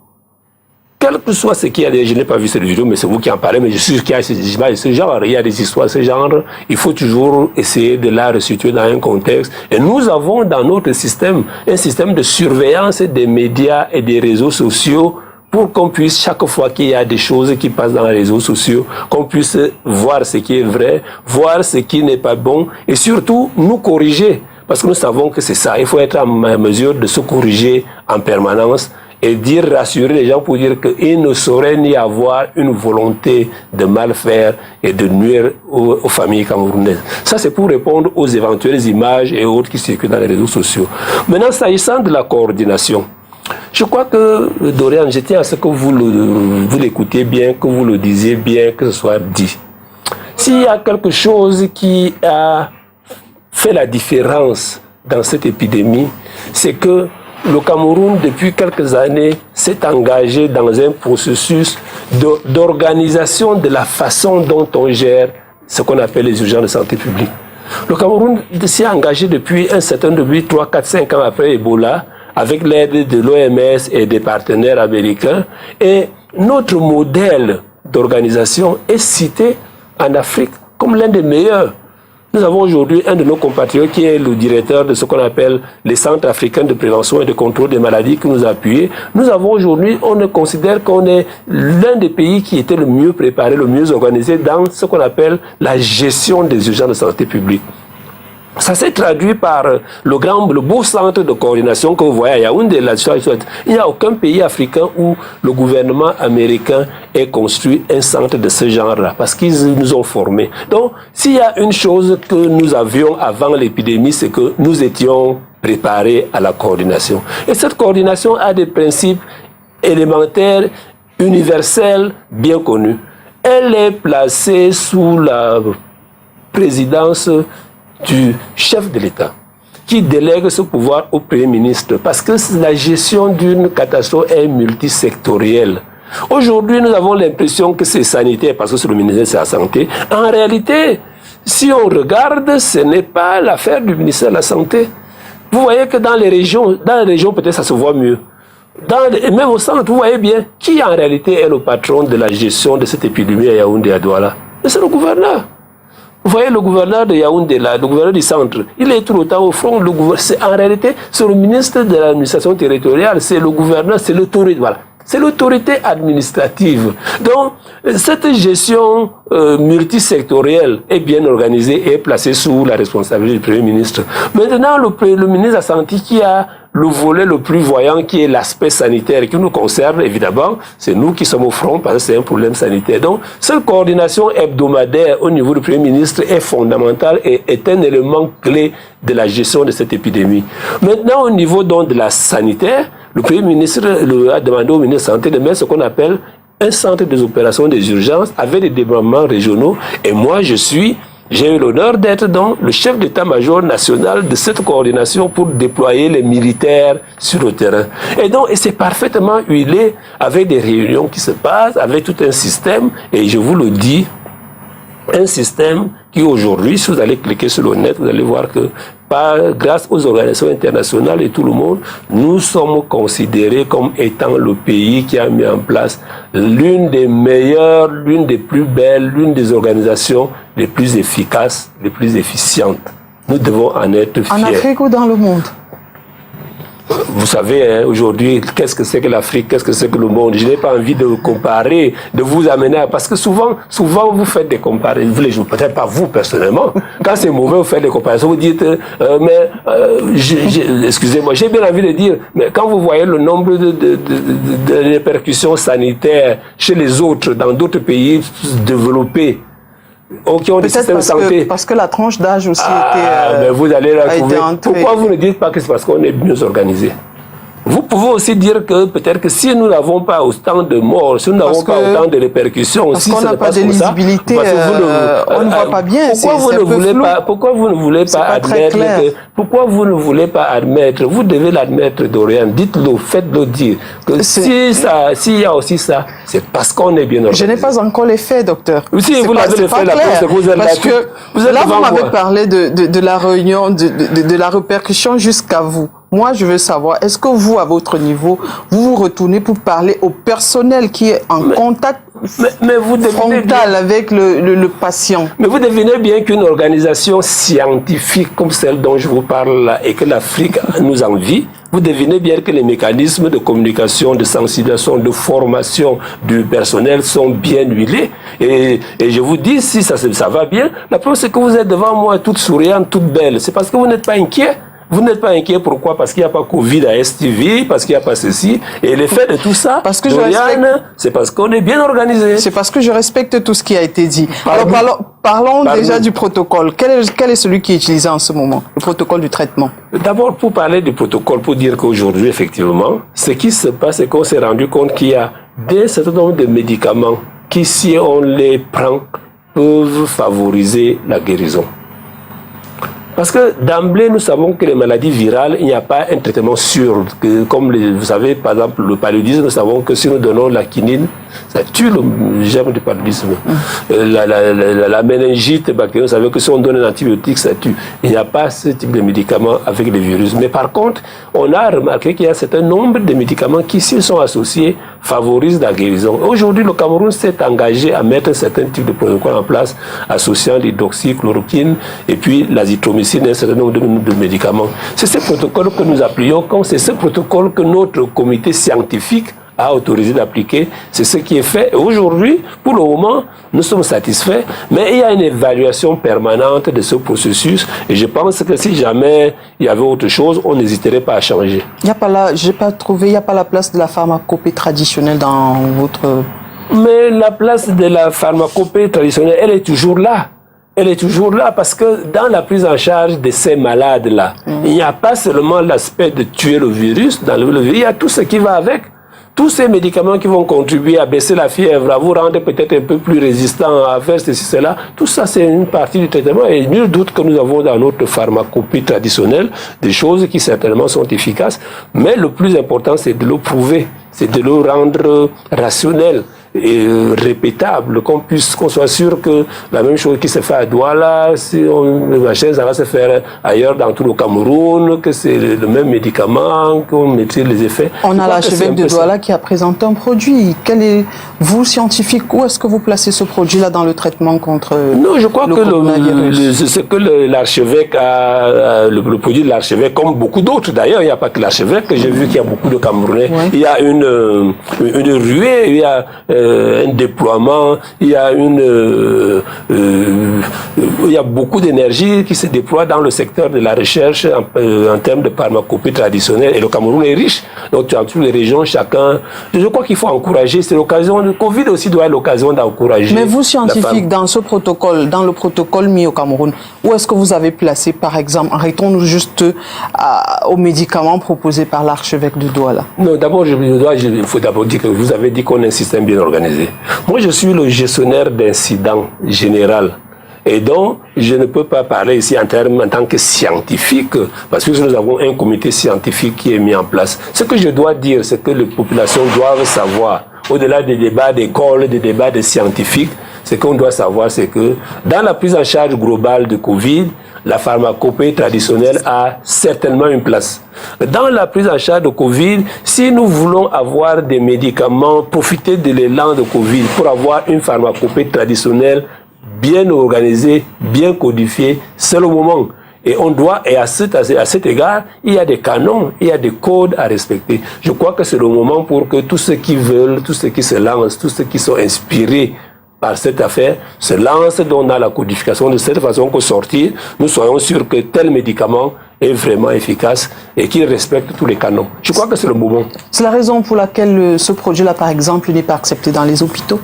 quel que soit ce qu'il y a, je n'ai pas vu cette vidéo, mais c'est vous qui en parlez, mais je suis sûr qu'il y a ces images de ce genre, il y a des histoires de ce genre, il faut toujours essayer de la resituer dans un contexte. Et nous avons dans notre système un système de surveillance des médias et des réseaux sociaux pour qu'on puisse, chaque fois qu'il y a des choses qui passent dans les réseaux sociaux, qu'on puisse voir ce qui est vrai, voir ce qui n'est pas bon, et surtout nous corriger. Parce que nous savons que c'est ça, il faut être en mesure de se corriger en permanence, et rassurer les gens pour dire qu'il ne saurait ni avoir une volonté de mal faire et de nuire aux familles camerounaises. Ça, c'est pour répondre aux éventuelles images et autres qui circulent dans les réseaux sociaux. Maintenant, s'agissant de la coordination, je crois que, Dorian, je tiens à ce que vous l'écoutiez bien, que vous le disiez bien, que ce soit dit. S'il y a quelque chose qui a fait la différence dans cette épidémie, c'est que le Cameroun, depuis quelques années, s'est engagé dans un processus d'organisation de la façon dont on gère ce qu'on appelle les urgences de santé publique. Le Cameroun s'est engagé depuis 3, 4, 5 ans après Ebola, avec l'aide de l'OMS et des partenaires américains. Et notre modèle d'organisation est cité en Afrique comme l'un des meilleurs. Nous avons aujourd'hui un de nos compatriotes qui est le directeur de ce qu'on appelle les centres africains de prévention et de contrôle des maladies qui nous a appuyés. Nous avons aujourd'hui, on considère qu'on est l'un des pays qui était le mieux préparé, le mieux organisé dans ce qu'on appelle la gestion des urgences de santé publique. Ça s'est traduit par le beau centre de coordination que vous voyez à Yaoundé. Il n'y a aucun pays africain où le gouvernement américain ait construit un centre de ce genre-là, parce qu'ils nous ont formés. Donc, s'il y a une chose que nous avions avant l'épidémie, c'est que nous étions préparés à la coordination. Et cette coordination a des principes élémentaires, universels, bien connus. Elle est placée sous la présidence du chef de l'État, qui délègue ce pouvoir au Premier ministre, parce que la gestion d'une catastrophe est multisectorielle. Aujourd'hui, nous avons l'impression que c'est sanitaire, parce que c'est le ministère de la Santé. En réalité, si on regarde, ce n'est pas l'affaire du ministère de la Santé. Vous voyez que dans les régions peut-être ça se voit mieux. Même au centre, vous voyez bien qui en réalité est le patron de la gestion de cette épidémie à Yaoundé et à Douala. C'est le gouverneur. Vous voyez le gouverneur de Yaoundé, là, le gouverneur du centre, il est tout le temps au front. En réalité, c'est le ministre de l'administration territoriale, c'est le gouverneur, c'est l'autorité. Voilà. C'est l'autorité administrative. Donc, cette gestion multisectorielle est bien organisée et placée sous la responsabilité du Premier ministre. Maintenant, le ministre a senti qu'il y a le volet le plus voyant qui est l'aspect sanitaire qui nous concerne, évidemment. C'est nous qui sommes au front parce que c'est un problème sanitaire. Donc, cette coordination hebdomadaire au niveau du Premier ministre est fondamentale et est un élément clé de la gestion de cette épidémie. Maintenant, au niveau donc de la sanitaire, le Premier ministre a demandé au ministre de la Santé de mettre ce qu'on appelle un centre des opérations des urgences avec des départements régionaux. Et moi, j'ai eu l'honneur d'être donc le chef d'état-major national de cette coordination pour déployer les militaires sur le terrain. Et c'est parfaitement huilé avec des réunions qui se passent, avec tout un système. Et je vous le dis, un système qui aujourd'hui, si vous allez cliquer sur le net, vous allez voir que grâce aux organisations internationales et tout le monde, nous sommes considérés comme étant le pays qui a mis en place l'une des meilleures, l'une des plus belles, l'une des organisations les plus efficaces, les plus efficientes. Nous devons en être fiers. En Afrique ou dans le monde? Vous savez, aujourd'hui, qu'est-ce que c'est que l'Afrique, qu'est-ce que c'est que le monde? Je n'ai pas envie de comparer, de vous amener parce que souvent, vous faites des comparaisons, peut-être pas vous personnellement. Quand c'est mauvais, vous faites des comparaisons, vous dites, excusez-moi, j'ai bien envie de dire, mais quand vous voyez le nombre de répercussions sanitaires chez les autres, dans d'autres pays développés, qui ont des systèmes de santé. Parce que la tranche d'âge aussi mais vous allez la trouver. Pourquoi vous ne dites pas que c'est parce qu'on est mieux organisé? Vous pouvez aussi dire que peut-être que si nous n'avons pas autant de morts, si nous n'avons pas autant de répercussions, parce qu'on n'a pas de lisibilité, on ne voit pas bien. Pourquoi vous ne voulez pas admettre pourquoi vous ne voulez pas admettre? Vous devez l'admettre, Dorian. Dites-le, faites-le dire. Que s'il y a aussi ça, c'est parce qu'on est bien organisé. Je n'ai pas encore les faits, docteur. Si vous l'avez le fait, la preuve, c'est que vous êtes parce que là, vous m'avez parlé de la réunion, de la répercussion jusqu'à vous. Moi, je veux savoir, est-ce que vous, à votre niveau, vous vous retournez pour parler au personnel qui est en contact frontal avec le patient? Mais vous devinez bien qu'une organisation scientifique comme celle dont je vous parle là et que l'Afrique nous envie, vous devinez bien que les mécanismes de communication, de sensibilisation, de formation du personnel sont bien huilés. Et je vous dis, si ça va bien, la preuve c'est que vous êtes devant moi toute souriante, toute belle. C'est parce que vous n'êtes pas inquiet. Vous n'êtes pas inquiet, pourquoi? Parce qu'il n'y a pas Covid à STV, parce qu'il n'y a pas ceci. Et l'effet de tout ça, c'est parce qu'on est bien organisé. C'est parce que je respecte tout ce qui a été dit. Alors parlons déjà du protocole. Quel est celui qui est utilisé en ce moment? Le protocole du traitement. D'abord, pour parler du protocole, pour dire qu'aujourd'hui, effectivement, ce qui se passe, c'est qu'on s'est rendu compte qu'il y a un certain nombre de médicaments qui, si on les prend, peuvent favoriser la guérison. Parce que d'emblée, nous savons que les maladies virales, il n'y a pas un traitement sûr. Comme vous savez, par exemple, le paludisme, nous savons que si nous donnons la quinine, ça tue le germe du paludisme. La méningite bactérienne, vous savez que si on donne un antibiotique, ça tue. Il n'y a pas ce type de médicaments avec les virus. Mais par contre, on a remarqué qu'il y a un certain nombre de médicaments qui, s'ils sont associés, favorisent la guérison. Aujourd'hui, le Cameroun s'est engagé à mettre un certain type de protocole en place, associant l'hydroxychloroquine et puis l'azithromycine et un certain nombre de médicaments. C'est ce protocole que nous appuyons, c'est ce protocole que notre comité scientifique a autorisé d'appliquer. C'est ce qui est fait. Et aujourd'hui, pour le moment, nous sommes satisfaits, mais il y a une évaluation permanente de ce processus et je pense que si jamais il y avait autre chose, on n'hésiterait pas à changer. Il n'y a pas la place de la pharmacopée traditionnelle dans votre... Mais la place de la pharmacopée traditionnelle, elle est toujours là. Elle est toujours là parce que dans la prise en charge de ces malades-là, il n'y a pas seulement l'aspect de tuer le virus, il y a tout ce qui va avec. Tous ces médicaments qui vont contribuer à baisser la fièvre, à vous rendre peut-être un peu plus résistant à faire ceci, cela, tout ça c'est une partie du traitement et nul doute que nous avons dans notre pharmacopée traditionnelle des choses qui certainement sont efficaces, mais le plus important c'est de le prouver, c'est de le rendre rationnel. répétable, qu'on soit sûr que la même chose qui se fait à Douala, si ça va se faire ailleurs dans tout le Cameroun, que c'est le même médicament, qu'on maîtrise les effets. On a l'archevêque de Douala qui a présenté un produit. Quel est, vous, scientifique, où est-ce que vous placez ce produit-là dans le traitement contre Non, je crois que ce que l'archevêque a, le produit de l'archevêque, comme beaucoup d'autres d'ailleurs, il n'y a pas que l'archevêque, j'ai vu qu'il y a beaucoup de Camerounais, il y a une ruée, il y a un déploiement, il y a il y a beaucoup d'énergie qui se déploie dans le secteur de la recherche en termes de pharmacopée traditionnelle, et le Cameroun est riche, donc dans toutes les régions, chacun, je crois qu'il faut encourager, c'est l'occasion, le Covid aussi doit être l'occasion d'encourager. Mais vous, scientifiques, dans ce protocole, dans le protocole mis au Cameroun, où est-ce que vous avez placé, par exemple, arrêtons-nous juste aux médicaments proposés par l'archevêque de Douala? Non, d'abord, il faut d'abord dire que vous avez dit qu'on a un système bien organisé. Moi, je suis le gestionnaire d'incidents général. Et donc, je ne peux pas parler ici en tant que scientifique, parce que nous avons un comité scientifique qui est mis en place. Ce que je dois dire, c'est que les populations doivent savoir, au-delà des débats d'école, des débats de scientifiques, ce qu'on doit savoir, c'est que dans la prise en charge globale de Covid, la pharmacopée traditionnelle a certainement une place. Dans la prise en charge de Covid, si nous voulons avoir des médicaments, profiter de l'élan de Covid pour avoir une pharmacopée traditionnelle bien organisée, bien codifiée, c'est le moment. Et on doit, et à cet égard, il y a des canons, il y a des codes à respecter. Je crois que c'est le moment pour que tous ceux qui veulent, tous ceux qui se lancent, tous ceux qui sont inspirés par cette affaire, se lancent dans la codification de cette façon qu'au sortir, nous soyons sûrs que tel médicament est vraiment efficace et qu'il respecte tous les canons. Je crois que c'est le moment. C'est la raison pour laquelle ce produit-là, par exemple, n'est pas accepté dans les hôpitaux.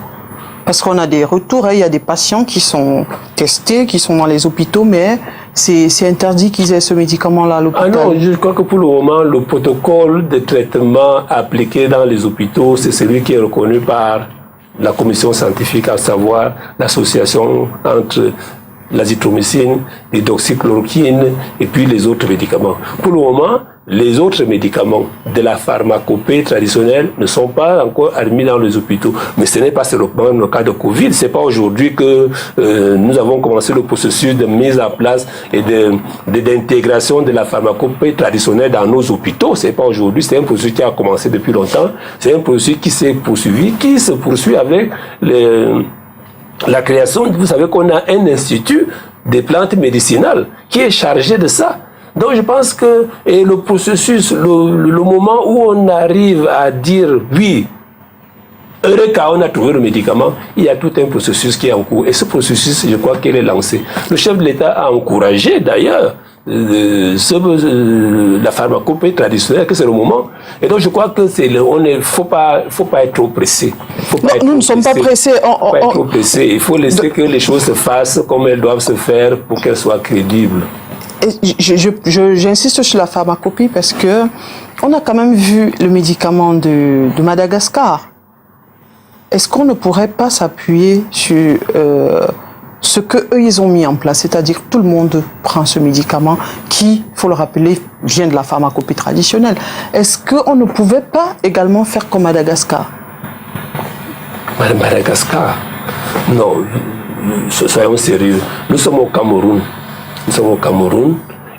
Parce qu'on a des retours, il y a des patients qui sont testés, qui sont dans les hôpitaux, mais c'est interdit qu'ils aient ce médicament-là à l'hôpital. Ah non, je crois que pour le moment, le protocole de traitement appliqué dans les hôpitaux, c'est celui qui est reconnu par la commission scientifique, à savoir l'association entre l'azithromycine, l'hydroxychloroquine et puis les autres médicaments. Pour le moment, les autres médicaments de la pharmacopée traditionnelle ne sont pas encore admis dans les hôpitaux. Mais ce n'est pas seulement le cas de Covid. C'est pas aujourd'hui que nous avons commencé le processus de mise en place et d'intégration de la pharmacopée traditionnelle dans nos hôpitaux. C'est pas aujourd'hui. C'est un processus qui a commencé depuis longtemps. C'est un processus qui s'est poursuivi, qui se poursuit avec la création. Vous savez qu'on a un institut des plantes médicinales qui est chargé de ça. Donc je pense que le processus, le moment où on arrive à dire oui, heureux car on a trouvé le médicament, il y a tout un processus qui est en cours. Et ce processus, je crois qu'il est lancé. Le chef de l'État a encouragé d'ailleurs la pharmacopée traditionnelle, que c'est le moment. Et donc je crois que faut pas être trop pressé. Nous ne sommes pas pressés. Il faut laisser que les choses se fassent comme elles doivent se faire pour qu'elles soient crédibles. J'insiste sur la pharmacopée parce que on a quand même vu le médicament de Madagascar. Est-ce qu'on ne pourrait pas s'appuyer sur ce qu'eux ils ont mis en place, c'est-à-dire tout le monde prend ce médicament qui, il faut le rappeler, vient de la pharmacopée traditionnelle. Est-ce qu'on ne pouvait pas également faire comme Madagascar? Madagascar? Non, soyons sérieux. Nous sommes au Cameroun. Nous sommes au Cameroun,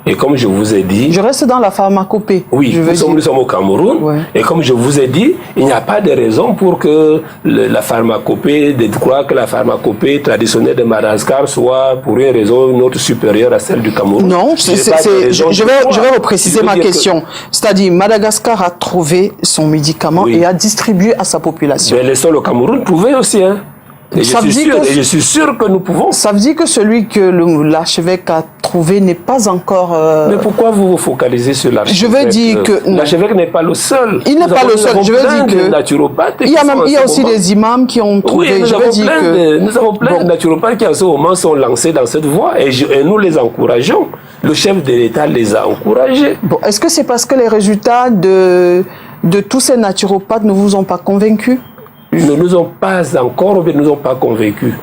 et comme je vous ai dit... Je reste dans la pharmacopée. Oui, nous sommes au Cameroun, ouais. Et comme je vous ai dit, il n'y a pas de raison pour que la pharmacopée, de croire que la pharmacopée traditionnelle de Madagascar soit pour une raison une autre supérieure à celle du Cameroun. Non, je vais repréciser ma question. C'est-à-dire, Madagascar a trouvé son médicament et a distribué à sa population. Mais laissons le Cameroun trouver aussi, hein. Et je suis sûr que nous pouvons. Ça veut dire que celui que l'archevêque a trouvé n'est pas encore... Mais pourquoi vous vous focalisez sur l'archevêque? Je veux dire que... L'archevêque n'est pas le seul. Il n'est pas le seul. Je veux dire que... naturopathes. Il y a aussi des imams qui ont trouvé... Oui, nous avons plein de naturopathes qui en ce moment sont lancés dans cette voie et nous les encourageons. Le chef de l'État les a encouragés. Bon, est-ce que c'est parce que les résultats de tous ces naturopathes ne vous ont pas convaincus? ne nous ont pas encore, ne nous ont pas convaincus.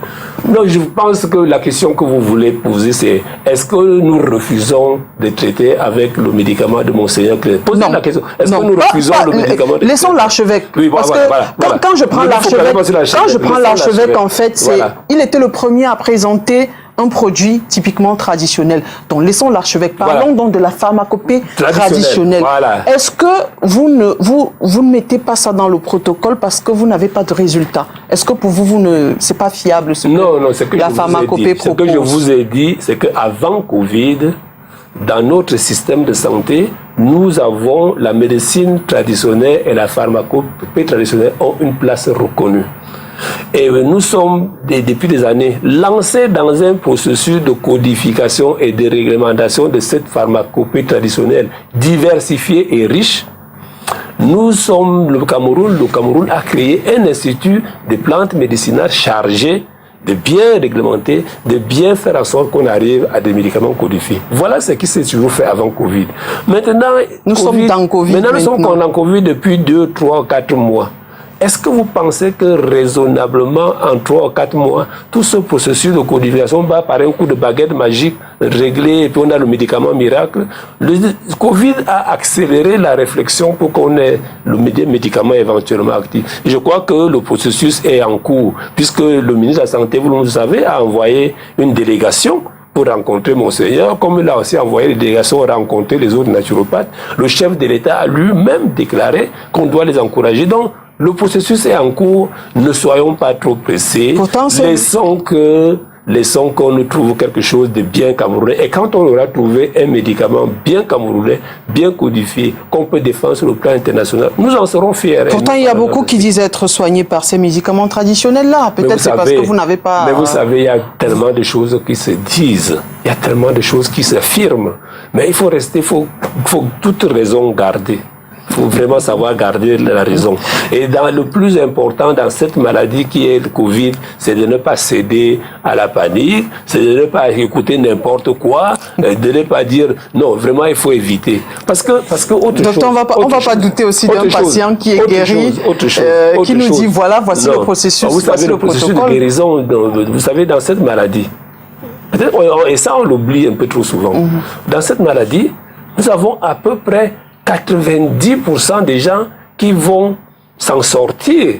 Donc je pense que la question que vous voulez poser, c'est est-ce que nous refusons de traiter avec le médicament de Monseigneur Claire? Posez la question. Est-ce que nous refusons le médicament de Laissons l'archevêque. Oui, parce que quand je prends l'archevêque, en fait, il était le premier à présenter un produit typiquement traditionnel. Donc, laissons l'archevêque. Parlons donc de la pharmacopée traditionnelle. Voilà. Est-ce que vous ne mettez pas ça dans le protocole parce que vous n'avez pas de résultat? Est-ce que pour vous, c'est pas fiable ce que la pharmacopée propose? Ce que je vous ai dit, c'est qu'avant Covid, dans notre système de santé, nous avons la médecine traditionnelle et la pharmacopée traditionnelle ont une place reconnue. Et nous sommes, depuis des années, lancés dans un processus de codification et de réglementation de cette pharmacopée traditionnelle diversifiée et riche. Nous sommes le Cameroun a créé un institut de plantes médicinales chargé de bien réglementer, de bien faire en sorte qu'on arrive à des médicaments codifiés. Voilà ce qui s'est toujours fait avant Covid. Maintenant, nous sommes dans Covid. Maintenant, nous sommes dans Covid depuis 2, 3, 4 mois. Est-ce que vous pensez que raisonnablement, en 3 ou 4 mois, tout ce processus de codification va par un coup de baguette magique régler et puis on a le médicament miracle? Le Covid a accéléré la réflexion pour qu'on ait le médicament éventuellement actif. Je crois que le processus est en cours, puisque le ministre de la Santé, vous le savez, a envoyé une délégation pour rencontrer Monseigneur, comme il a aussi envoyé les délégations rencontrer les autres naturopathes. Le chef de l'État a lui-même déclaré qu'on doit les encourager. Donc, le processus est en cours, ne soyons pas trop pressés. Pourtant, laissons qu'on nous trouve quelque chose de bien camerounais. Et quand on aura trouvé un médicament bien camerounais, bien codifié, qu'on peut défendre sur le plan international, nous en serons fiers. Pourtant, il y a beaucoup qui disent être soignés par ces médicaments traditionnels-là. Peut-être c'est parce que vous n'avez pas... Mais vous savez, il y a tellement de choses qui se disent, il y a tellement de choses qui s'affirment. Mais il faut toute raison garder. Il faut vraiment savoir garder la raison. Et le plus important dans cette maladie qui est le Covid, c'est de ne pas céder à la panique, c'est de ne pas écouter n'importe quoi, de ne pas dire non, vraiment il faut éviter. Parce que Docteur, on va pas douter aussi d'un patient qui est guéri, qui nous dit voici le processus, vous savez, le processus de guérison, vous savez, dans cette maladie, et ça on l'oublie un peu trop souvent, dans cette maladie, nous avons à peu près 90% des gens qui vont s'en sortir.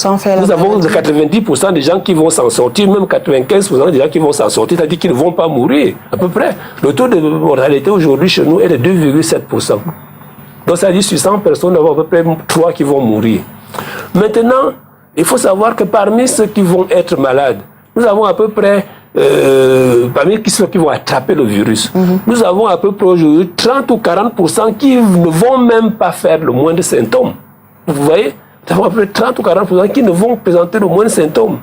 Nous avons 90% des gens qui vont s'en sortir, même 95% des gens qui vont s'en sortir, c'est-à-dire qu'ils ne vont pas mourir, à peu près. Le taux de mortalité aujourd'hui chez nous est de 2,7%. Donc ça dit sur 100 personnes, nous avons à peu près 3 qui vont mourir. Maintenant, il faut savoir que parmi ceux qui vont être malades, nous avons à peu près parmi ceux qui vont attraper le virus, nous avons à peu près aujourd'hui 30 ou 40% qui ne vont même pas faire le moindre symptôme. Vous voyez? Nous avons à peu près 30 ou 40% qui ne vont présenter le moindre symptôme.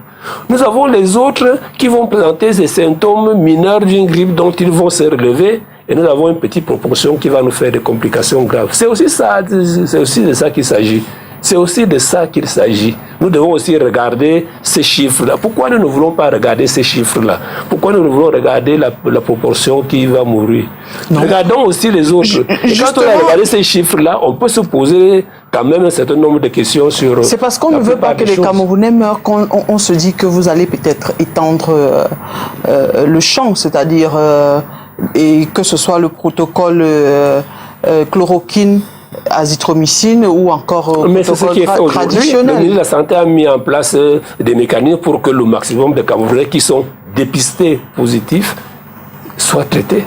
Nous avons les autres qui vont présenter ces symptômes mineurs d'une grippe dont ils vont se relever, et nous avons une petite proportion qui va nous faire des complications graves. C'est aussi de ça qu'il s'agit. C'est aussi de ça qu'il s'agit. Nous devons aussi regarder ces chiffres-là. Pourquoi nous ne voulons pas regarder ces chiffres-là? Pourquoi nous ne voulons regarder la proportion qui va mourir? Regardons aussi les autres. Et quand on a regardé ces chiffres-là, on peut se poser quand même un certain nombre de questions sur... C'est parce qu'on ne veut pas que les Camerounais meurent qu'on se dit que vous allez peut-être étendre le champ, c'est-à-dire et que ce soit le protocole chloroquine, azithromycine ou encore mais c'est ce qui est fait aujourd'hui. Le ministre de la Santé a mis en place des mécanismes pour que le maximum de Camerounais qui sont dépistés positifs soient traités.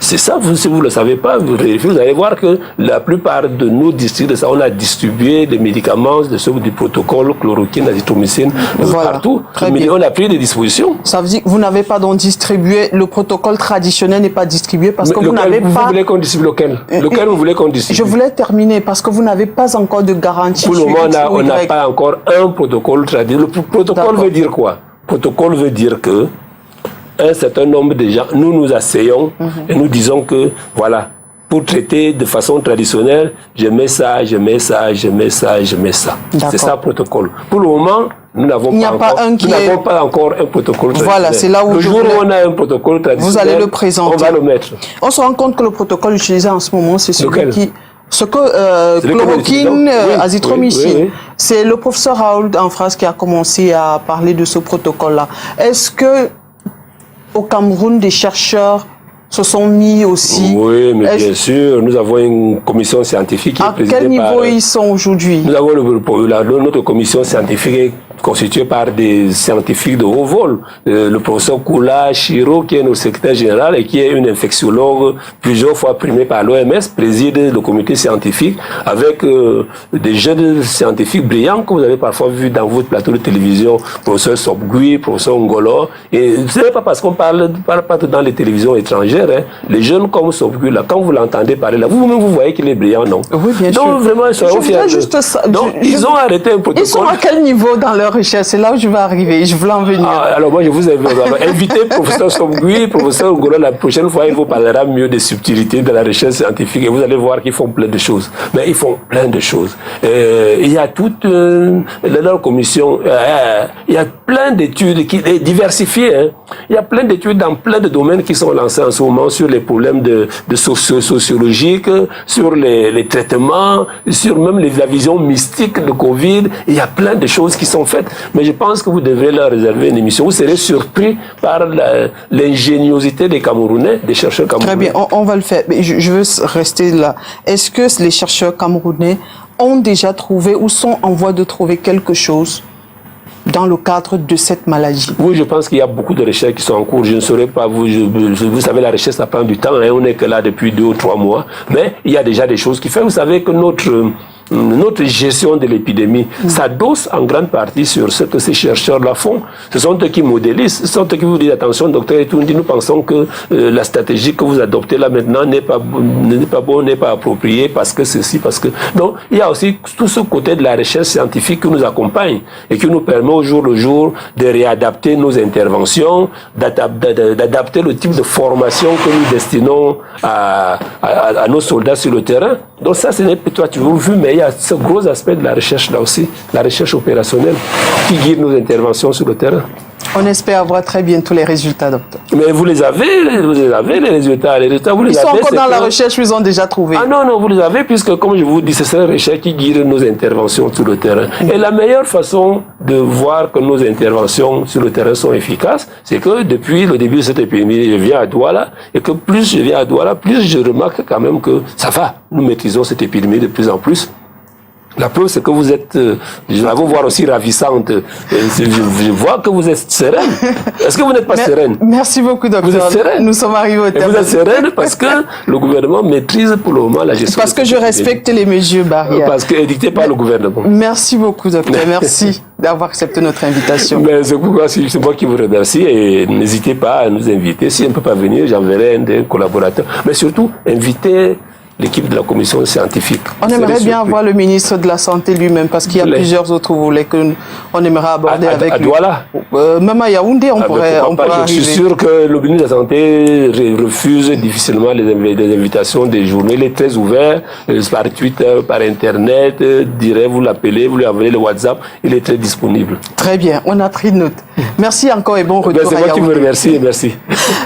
C'est ça, si vous ne le savez pas, vous allez voir que la plupart de nos districts, on a distribué des médicaments du protocole chloroquine, azithromycine, partout. Mais on a pris des dispositions. Ça veut dire que vous n'avez pas donc distribué, le protocole traditionnel n'est pas distribué parce que vous n'avez pas... Vous voulez qu'on distribue lequel? Lequel vous voulez qu'on distribue? Je voulais terminer parce que vous n'avez pas encore de garantie. Pour le moment, on n'a pas encore un protocole traditionnel. Le protocole veut dire quoi? Protocole veut dire que un certain nombre de gens, nous asseyons et nous disons que, voilà, pour traiter de façon traditionnelle, je mets ça, je mets ça, je mets ça, je mets ça. C'est ça le protocole. Pour le moment, nous n'avons pas encore un protocole traditionnel. Voilà, c'est là où le jour où on a un protocole traditionnel, vous allez le présenter. On va le mettre. On se rend compte que le protocole utilisé en ce moment, c'est celui ce que chloroquine, azithromycine, c'est le professeur Raoul en France qui a commencé à parler de ce protocole-là. Est-ce que au Cameroun, des chercheurs se sont mis aussi? Oui, mais bien sûr, nous avons une commission scientifique qui est présidée par... À quel niveau ils sont aujourd'hui? Nous avons notre commission scientifique constituée par des scientifiques de haut vol. Le professeur Koula Chiro, qui est notre secrétaire général et qui est une infectiologue plusieurs fois primée par l'OMS, préside le comité scientifique avec des jeunes scientifiques brillants que vous avez parfois vu dans votre plateau de télévision, professeur Sobgui, professeur Ngolo. Et ce n'est pas parce qu'on parle pas dans les télévisions étrangères, hein. Les jeunes comme Sobgui, là, quand vous l'entendez parler, là, vous-même vous voyez qu'il est brillant, non? Oui, bien sûr. Donc vraiment, ils sont fiers. Donc, ils ont arrêté un protocole. Ils sont à quel niveau dans leur recherche? C'est là où je vais arriver, je voulais en venir. Alors moi, je vous invite professeur Sobgui, professeur Ngolo, la prochaine fois, il vous parlera mieux des subtilités de la recherche scientifique et vous allez voir qu'ils font plein de choses. Mais ils font plein de choses. Il y a toute leur commission, il y a plein d'études qui diversifiées. Hein. Il y a plein d'études dans plein de domaines qui sont lancés en ce moment sur les problèmes de sociologiques, sur les traitements, sur même la vision mystique de Covid. Il y a plein de choses qui sont faites. Mais je pense que vous devrez leur réserver une émission. Vous serez surpris par l'ingéniosité des Camerounais, des chercheurs camerounais. Très bien, on va le faire. Mais je veux rester là. Est-ce que les chercheurs camerounais ont déjà trouvé ou sont en voie de trouver quelque chose dans le cadre de cette maladie? Oui, je pense qu'il y a beaucoup de recherches qui sont en cours. Je ne saurais pas, vous savez, la recherche, ça prend du temps. Hein, on n'est que là depuis 2 ou 3 mois. Mais il y a déjà des choses qui font. Vous savez que notre gestion de l'épidémie s'adosse en grande partie sur ce que ces chercheurs-là font. Ce sont eux qui modélisent, ce sont eux qui vous disent attention, docteur Etoundi, nous pensons que la stratégie que vous adoptez là maintenant n'est pas bonne, n'est pas appropriée parce que ceci, parce que... Donc, il y a aussi tout ce côté de la recherche scientifique qui nous accompagne et qui nous permet au jour le jour de réadapter nos interventions, d'adapter le type de formation que nous destinons à nos soldats sur le terrain. Donc ça, ce n'est pas toi, tu veux vu, mais il y a ce gros aspect de la recherche là aussi, la recherche opérationnelle qui guide nos interventions sur le terrain. On espère avoir très bientôt les résultats, docteur. Mais vous les avez les résultats. Les résultats, vous les avez. Ils sont encore dans la recherche, ils ont déjà trouvé. Ah non, vous les avez, puisque comme je vous dis, c'est la recherche qui guide nos interventions sur le terrain. Et la meilleure façon de voir que nos interventions sur le terrain sont efficaces, c'est que depuis le début de cette épidémie, je viens à Douala, et que plus je viens à Douala, plus je remarque quand même que ça va. Nous maîtrisons cette épidémie de plus en plus. La preuve, c'est que vous êtes, je la veux voir aussi ravissante. Je vois que vous êtes sereine. Est-ce que vous n'êtes pas sereine? Merci beaucoup, docteur. Vous êtes sereine. Nous sommes arrivés au terme. Vous êtes sereine parce que le gouvernement maîtrise pour le moment la gestion. Parce que je respecte les mesures barrières. Parce que édicté par le gouvernement. Merci beaucoup, docteur. Merci d'avoir accepté notre invitation. C'est pourquoi c'est moi qui vous remercie et n'hésitez pas à nous inviter. Si on ne peut pas venir, j'enverrai un des collaborateurs. Mais surtout, invitez l'équipe de la commission scientifique. On aimerait bien avoir le ministre de la Santé lui-même, parce qu'il y a plusieurs autres volets qu'on aimerait aborder avec lui. Douala. Même à Yaoundé, on pourrait arriver. Je suis sûr que le ministre de la Santé refuse difficilement les invitations des journées. Il est très ouvert, par Twitter, par Internet, vous l'appelez, vous lui envoyez le WhatsApp, il est très disponible. Très bien, on a pris note. Merci encore et bon retour à Yaoundé. C'est moi qui vous remercie, merci.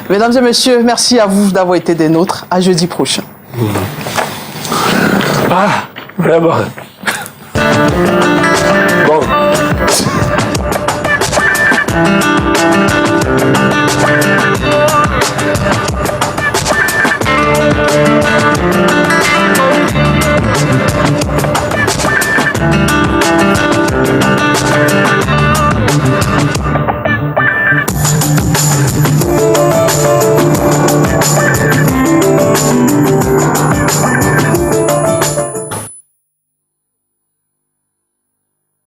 Mesdames et messieurs, merci à vous d'avoir été des nôtres. À jeudi prochain. Ah, vraiment. Bon.